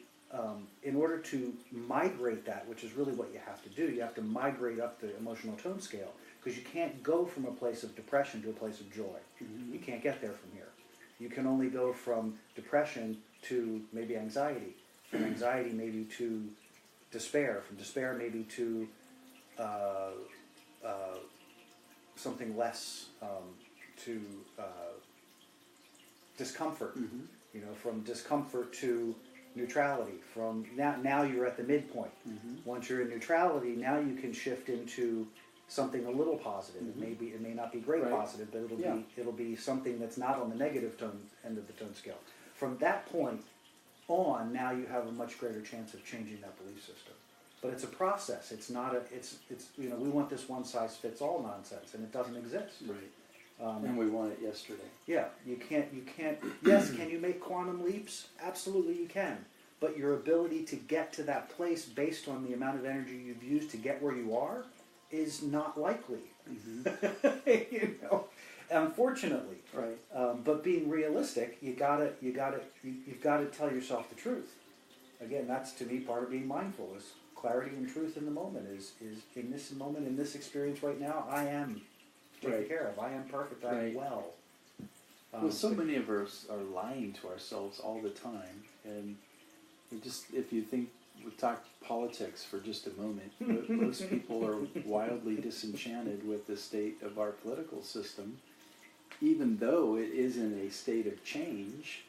migrate that, which is really what you have to do, you have to migrate up the emotional tone scale, because you can't go from a place of depression to a place of joy. You can't get there from here. You can only go from depression to maybe anxiety, from anxiety maybe to despair, from despair maybe to something less, to discomfort. From discomfort to neutrality. From now you're at the midpoint. Once you're in neutrality, now you can shift into something a little positive. It may not be great positive, but it'll be something that's not on the negative end of the tone scale. From that point on, now you have a much greater chance of changing that belief system. But it's a process. It's not it's we want this one size fits all nonsense, and it doesn't exist. Right. And we want it yesterday. Yeah, you can't. Yes, can you make quantum leaps? Absolutely, you can. But your ability to get to that place based on the amount of energy you've used to get where you are is not likely. Unfortunately. Right. But being realistic, you've got to tell yourself the truth. Again, that's to me part of being mindful is clarity and truth in the moment. Is in this moment, in this experience right now, I am taken care of. I am perfect. I am well. Well, so many of us are lying to ourselves all the time, and if you think, we talk politics for just a moment, but most people are wildly disenchanted with the state of our political system, even though it is in a state of change,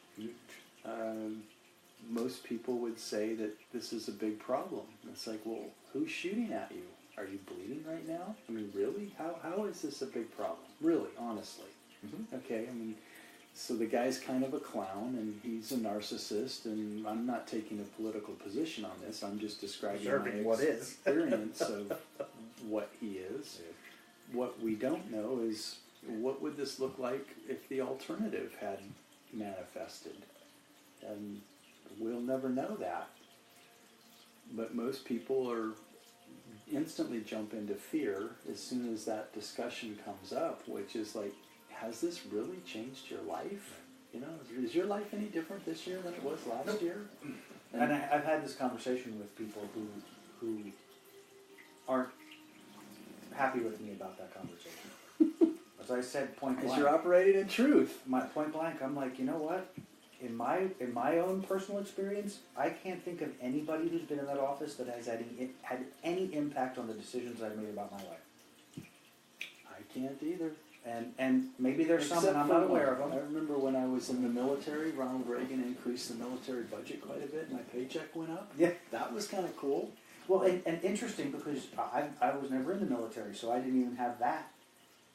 most people would say that this is a big problem. It's like, well, who's shooting at you? Are you bleeding right now? I mean, really? How is this a big problem? Really, honestly. Mm-hmm. Okay, I mean, so the guy's kind of a clown, and he's a narcissist, and I'm not taking a political position on this. I'm just describing my experience of what he is. Yeah. What we don't know is, what would this look like if the alternative had manifested? And we'll never know that. But most people are instantly jump into fear as soon as that discussion comes up, which is like, has this really changed your life? You know, is your life any different this year than it was last year? And I've had this conversation with people who aren't happy with me about that conversation. As I said, point blank. Because you're operating in truth. My point blank, I'm like, you know what? In my own personal experience, I can't think of anybody who's been in that office that has had any impact on the decisions I've made about my life. I can't either. And maybe there's some and I'm not aware of them. I remember when I was in the military, Ronald Reagan increased the military budget quite a bit. My paycheck went up. Yeah. That was kind of cool. Well, and interesting because I was never in the military, so I didn't even have that.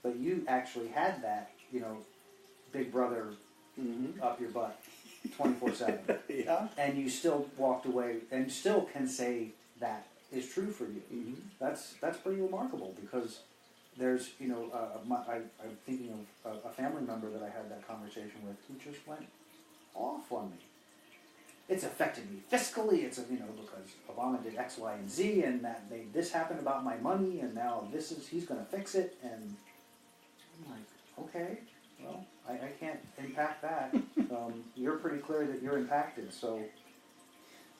But you actually had that, you know, big brother up your butt 24/7. Yeah. And you still walked away and still can say that is true for you. Mm-hmm. That's pretty remarkable because there's, you know, I'm thinking of a family member that I had that conversation with who just went off on me. It's affected me fiscally. It's, you know, because Obama did X, Y, and Z, and that made this happen about my money, and now he's going to fix it. And I'm like, okay, well, I can't impact that. You're pretty clear that you're impacted, so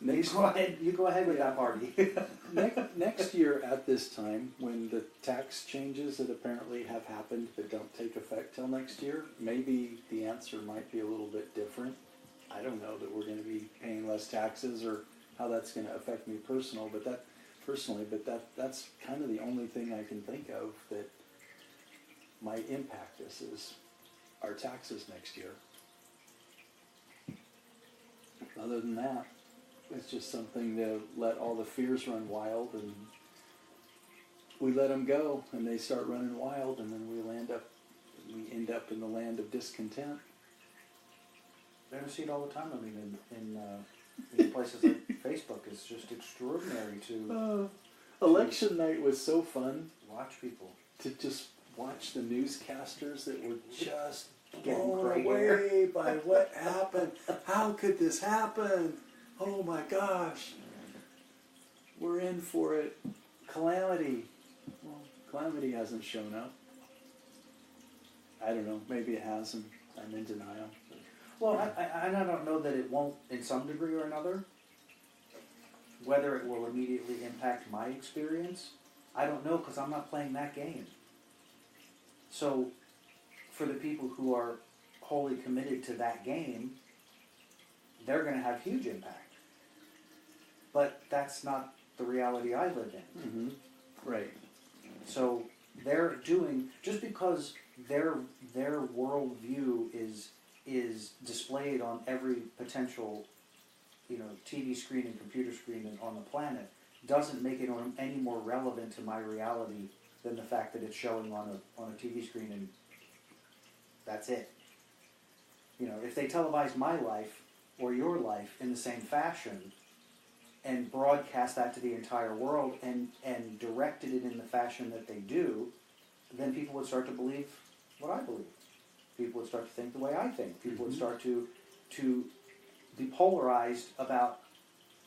you go ahead with that party. Next year at this time, when the tax changes that apparently have happened that don't take effect till next year, maybe the answer might be a little bit different. I don't know that we're going to be paying less taxes or how that's going to affect me personally, but that's kind of the only thing I can think of that might impact us is our taxes next year. Other than that, it's just something to let all the fears run wild, and we let them go, and they start running wild, and then we end up in the land of discontent. I see it all the time. I mean, in places like Facebook, it's just extraordinary to election night was so fun. Watch people to just watch the newscasters that were just Getting blown away by what happened. How could this happen? Oh my gosh. We're in for it. Calamity. Well, calamity hasn't shown up. I don't know. Maybe it hasn't. I'm in denial. Well, I don't know that it won't in some degree or another. Whether it will immediately impact my experience, I don't know because I'm not playing that game. So, for the people who are wholly committed to that game, they're going to have huge impact. But that's not the reality I live in. Mm-hmm. Right. So they're doing, just because their worldview is displayed on every potential, you know, TV screen and computer screen on the planet, doesn't make it any more relevant to my reality than the fact that it's showing on a TV screen and that's it. You know, if they televise my life or your life in the same fashion and broadcast that to the entire world and directed it in the fashion that they do, then people would start to believe what I believe. People would start to think the way I think. People would start to be polarized about,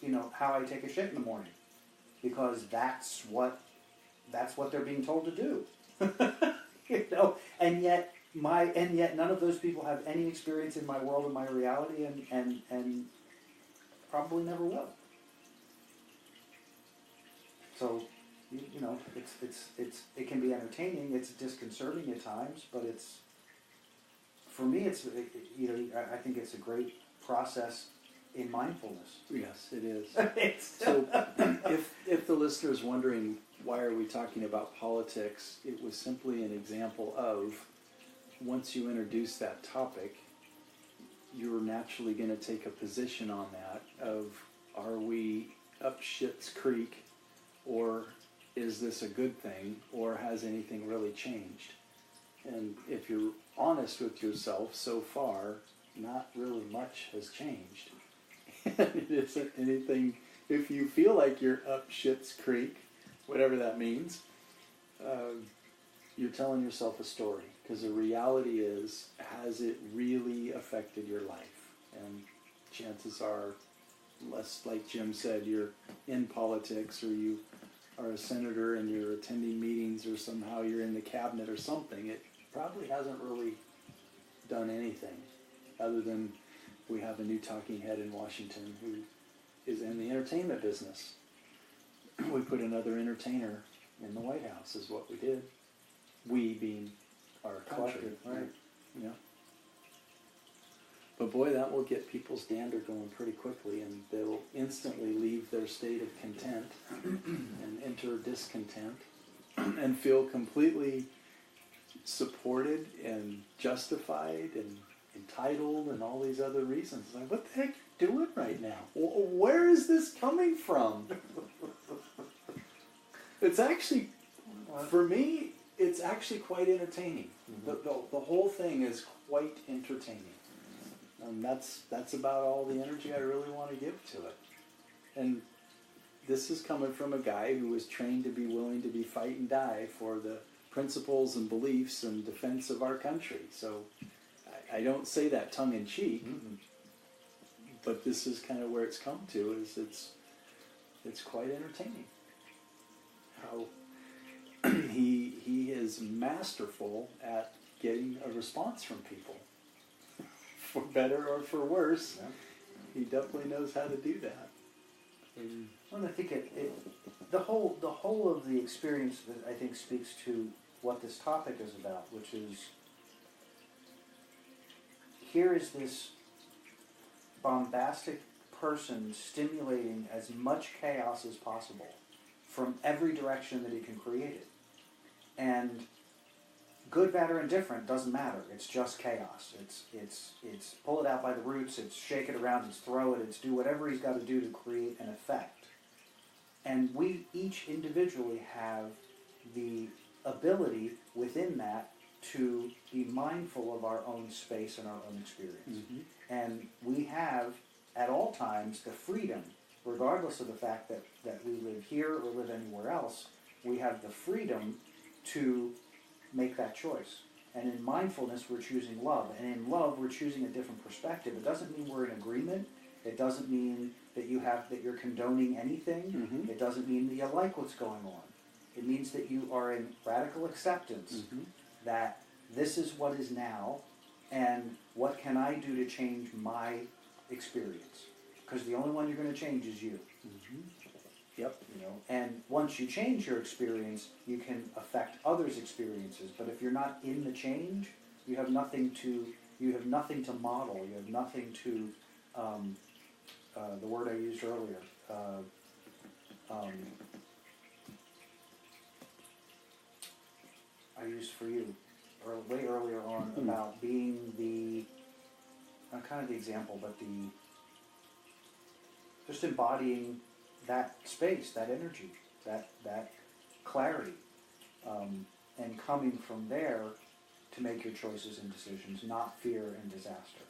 you know, how I take a shit in the morning, because that's what they're being told to do. You know, and yet none of those people have any experience in my world and my reality, and probably never will. So, you know, it can be entertaining. It's disconcerting at times, but for me, you know, I think it's a great process in mindfulness. Yes, it is. So, if the listener is wondering why are we talking about politics, it was simply an example of once you introduce that topic, you're naturally going to take a position on that of, are we up shit's creek, or is this a good thing, or has anything really changed? And if you're honest with yourself, so far, not really much has changed. And it isn't anything, if you feel like you're up shit's creek, whatever that means, you're telling yourself a story. Because the reality is, has it really affected your life? And chances are, less like Jim said, you're in politics, or you are a senator and you're attending meetings, or somehow you're in the cabinet or something. It probably hasn't really done anything, other than we have a new talking head in Washington who is in the entertainment business. We put another entertainer in the White House, is what we did. We being our country, right? Yeah. But boy, that will get people's dander going pretty quickly, and they will instantly leave their state of content and enter discontent and feel completely supported and justified and entitled and all these other reasons. Like, what the heck are you doing right now? Where is this coming from? It's actually, for me, it's actually quite entertaining. Mm-hmm. The whole thing is quite entertaining. And that's about all the energy I really want to give to it. And this is coming from a guy who was trained to be willing to be fight and die for the principles and beliefs and defense of our country. So I don't say that tongue in cheek, but this is kind of where it's come to. Is it's quite entertaining how he is masterful at getting a response from people, for better or for worse. Yeah. He definitely knows how to do that. Well, I think the whole of the experience that I think speaks to what this topic is about, which is, here is this bombastic person stimulating as much chaos as possible from every direction that he can create it. And good, bad, or indifferent doesn't matter. It's just chaos. It's pull it out by the roots, it's shake it around, it's throw it, it's do whatever he's got to do to create an effect. And we each individually have the ability within that to be mindful of our own space and our own experience. Mm-hmm. And we have, at all times, the freedom, regardless of the fact that we live here or live anywhere else, we have the freedom to make that choice. And in mindfulness, we're choosing love. And in love, we're choosing a different perspective. It doesn't mean we're in agreement. It doesn't mean that you're condoning anything. Mm-hmm. It doesn't mean that you like what's going on. It means that you are in radical acceptance, mm-hmm. that this is what is now, and what can I do to change my experience? Because the only one you're going to change is you. Mm-hmm. Yep. And once you change your experience, you can affect others' experiences. But if you're not in the change, you have nothing to model. You have nothing to the word I used earlier. I used for you way earlier on about being the kind of the example, but just embodying that space, that energy, that clarity, and coming from there to make your choices and decisions, not fear and disaster.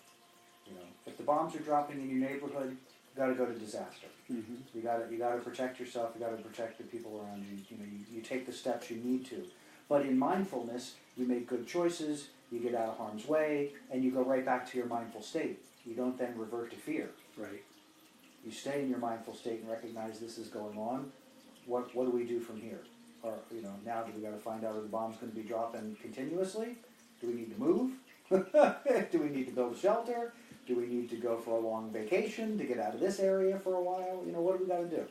If the bombs are dropping in your neighborhood, you got to go to disaster. Mm-hmm. You got to protect yourself. You got to protect the people around you. You take the steps you need to. But in mindfulness, you make good choices. You get out of harm's way, and you go right back to your mindful state. You don't then revert to fear. Right. You stay in your mindful state and recognize this is going on. What do we do from here? Or now do we got to find out if the bomb's going to be dropping continuously? Do we need to move? Do we need to build a shelter? Do we need to go for a long vacation to get out of this area for a while? What do we got to do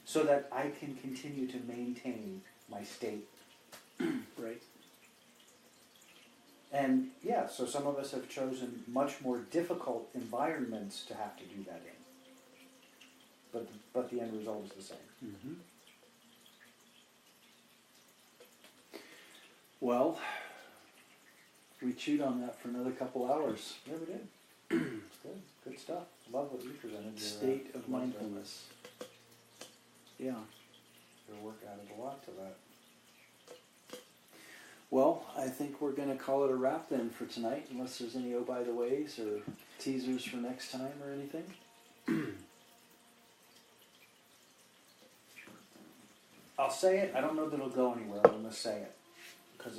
so that I can continue to maintain my state? Right. And yeah, so some of us have chosen much more difficult environments to have to do that in. But the end result is the same. Mm-hmm. Well, We chewed on that for another couple hours. Yeah, we did. It's good. Good stuff. Love what you presented. State of mindfulness. Yeah. Your work added a lot to that. Well, I think we're going to call it a wrap then for tonight, unless there's any oh-by-the-ways or teasers for next time or anything. I'll say it. I don't know that it'll go anywhere. I'm going to say it because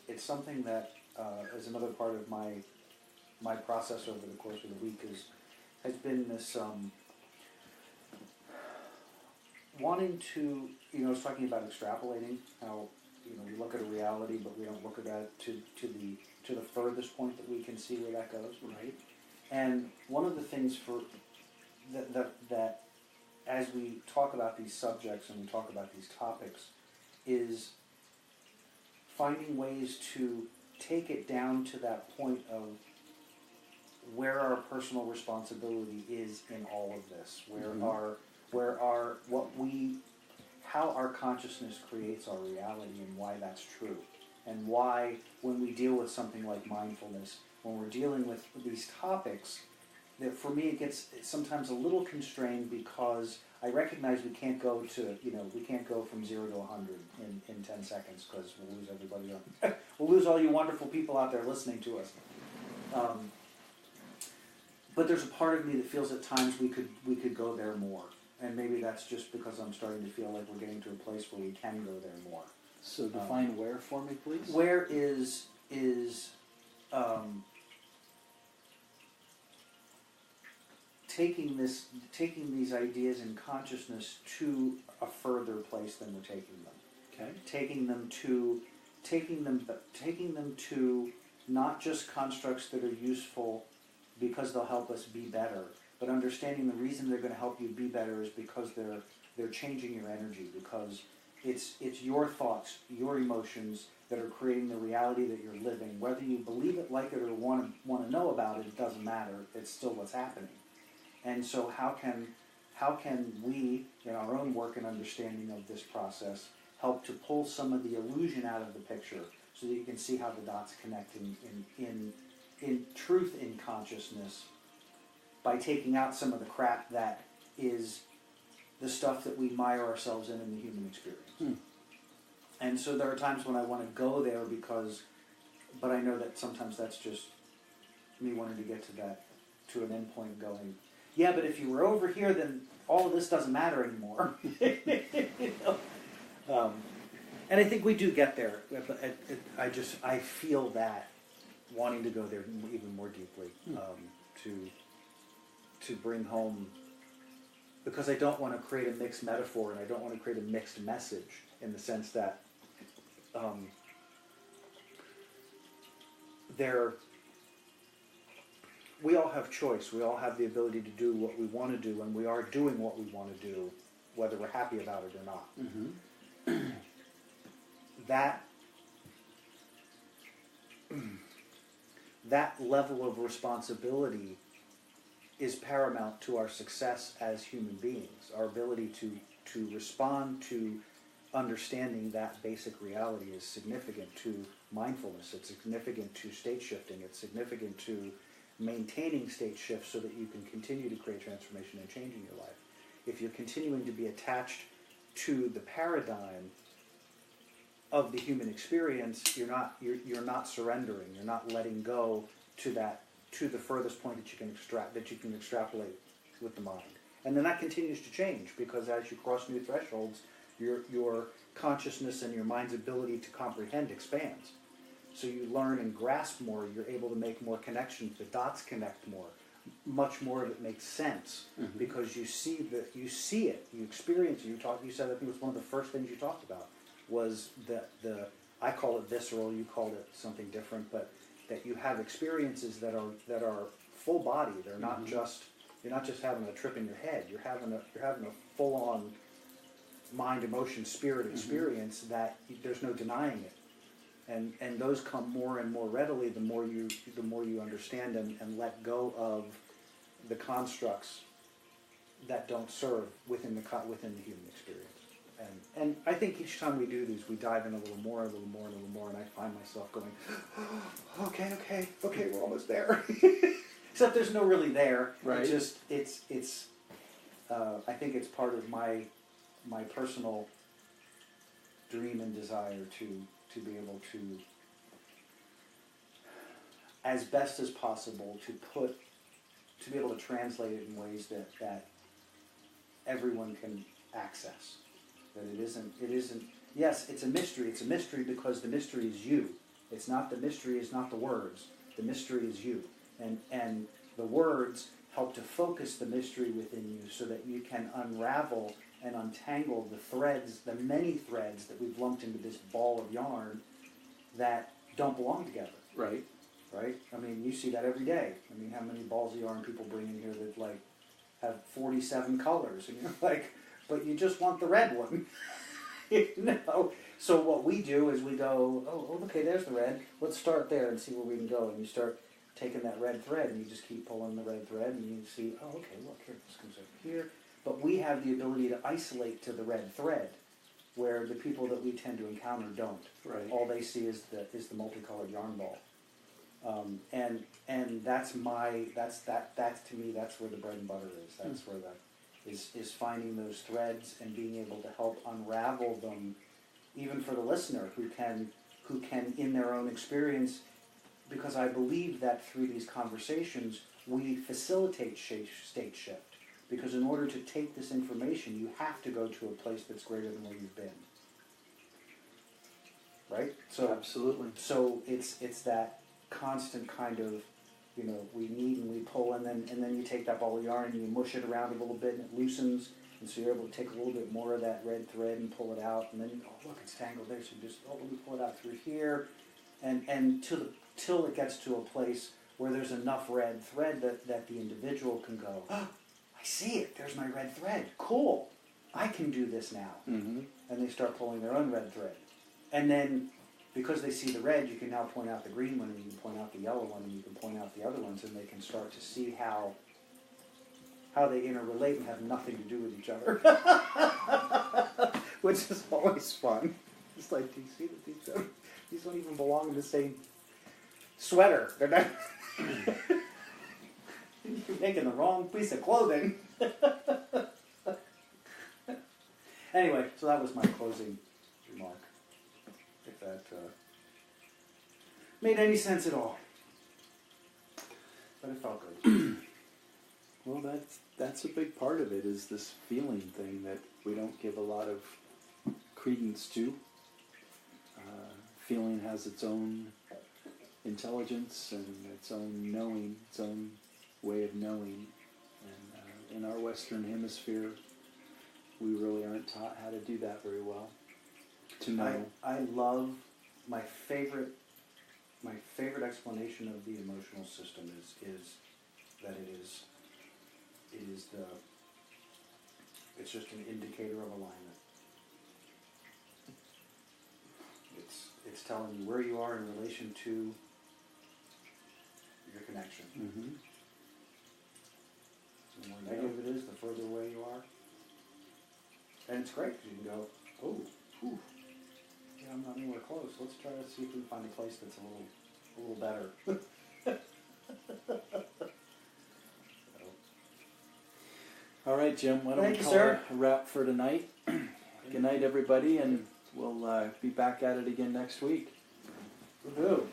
it's something that is another part of my process over the course of the week has been this wanting to, I was talking about extrapolating, how we look at a reality but we don't look at it to the furthest point that we can see where that goes. Right. And one of the things for that as we talk about these subjects and we talk about these topics is finding ways to take it down to that point of where our personal responsibility is in all of this, how our consciousness creates our reality and why that's true, and why when we deal with something like mindfulness, when we're dealing with these topics, that for me it gets sometimes a little constrained because I recognize we can't go from 0 to 100 in 10 seconds because we'll lose everybody. We'll lose all you wonderful people out there listening to us. But there's a part of me that feels at times we could go there more, and maybe that's just because I'm starting to feel like we're getting to a place where we can go there more. So define where for me, please. Where is taking these ideas in consciousness to a further place than we're taking them. Okay. Taking them to not just constructs that are useful because they'll help us be better, but understanding the reason they're going to help you be better is because they're changing your energy, because it's your thoughts, your emotions that are creating the reality that you're living. Whether you believe it, like it, or want to know about it, it doesn't matter. It's still what's happening. And so how can we, in our own work and understanding of this process, help to pull some of the illusion out of the picture so that you can see how the dots connect in truth in consciousness by taking out some of the crap that is the stuff that we mire ourselves in the human experience. And so there are times when I want to go there but I know that sometimes that's just me wanting to get to an end point going, yeah, but if you were over here, then all of this doesn't matter anymore. And I think we do get there. I feel that wanting to go there even more deeply, to bring home, because I don't want to create a mixed metaphor and I don't want to create a mixed message in the sense that we all have choice. We all have the ability to do what we want to do, and we are doing what we want to do, whether we're happy about it or not. Mm-hmm. That level of responsibility is paramount to our success as human beings. Our ability to respond to understanding that basic reality is significant to mindfulness. It's significant to state shifting. It's significant to maintaining state shifts so that you can continue to create transformation and change in your life. If you're continuing to be attached to the paradigm of the human experience, you're not surrendering. You're not letting go to the furthest point that you can extrapolate with the mind. And then that continues to change, because as you cross new thresholds, your consciousness and your mind's ability to comprehend expands. So you learn and grasp more. You're able to make more connections. The dots connect more. Much more of it makes sense, Mm-hmm. because you see it, you experience it. You said that it was one of the first things you talked about was I call it visceral. You called it something different, but that you have experiences that are full body. They're not Mm-hmm. you're not just having a trip in your head. You're having a full on mind, emotion, spirit experience that there's no denying it. And those come more and more readily the more you understand and let go of the constructs that don't serve within the human experience. And and I think each time we do these, we dive in a little more, and I find myself going, okay, we're almost there. Except there's no really there. Right. It's just, it's. I think it's part of my personal dream and desire to be able to, as best as possible, to be able to translate it in ways that everyone can access. That it isn't, yes, it's a mystery. It's a mystery because the mystery is you. It's not the mystery is not the words. The mystery is you. And the words help to focus the mystery within you so that you can unravel and untangle the threads, the many threads that we've lumped into this ball of yarn that don't belong together. Right. Right? I mean, you see that every day. I mean, how many balls of yarn people bring in here that, like, have 47 colors? And you're like, but you just want the red one. You know? So what we do is we go, oh, okay, there's the red. Let's start there and see where we can go. And you start taking that red thread and you just keep pulling the red thread and you see, oh, okay, look, here, this comes over here. But we have the ability to isolate to the red thread, where the people that we tend to encounter don't. Right. All they see is the multicolored yarn ball. And that's to me, that's where the bread and butter is. That's where is finding those threads and being able to help unravel them, even for the listener who can in their own experience, because I believe that through these conversations we facilitate state shift. Because in order to take this information, you have to go to a place that's greater than where you've been. Right? So absolutely. So it's that constant kind of, you know, we knead and we pull, and then you take that ball of yarn and you mush it around a little bit and it loosens, and so you're able to take a little bit more of that red thread and pull it out, and then you go, oh, look, it's tangled there, so you just, oh, let me pull it out through here, and till it gets to a place where there's enough red thread that the individual can go, oh, I see it, there's my red thread, cool, I can do this now. Mm-hmm. And they start pulling their own red thread. And then, because they see the red, you can now point out the green one, and you can point out the yellow one, and you can point out the other ones, and they can start to see how they interrelate and have nothing to do with each other. Which is always fun. It's like, do you see that these don't even belong in the same sweater? They're not. You're making the wrong piece of clothing. Anyway, so that was my closing remark. If that made any sense at all. But it felt good. Well, that's a big part of it, is this feeling thing that we don't give a lot of credence to. Feeling has its own intelligence and its own knowing, its own way of knowing. And in our Western Hemisphere, we really aren't taught how to do that very well. To know. I love my favorite explanation of the emotional system is that it's just an indicator of alignment. It's telling you where you are in relation to your connection. Mm-hmm. The more negative it is, the further away you are. And it's great because you can go, oh, whew. Yeah, I'm not anywhere close. Let's try to see if we can find a place that's a little better. All right, Jim, why don't we call it a wrap for tonight? Good night, everybody, and we'll be back at it again next week. Woohoo!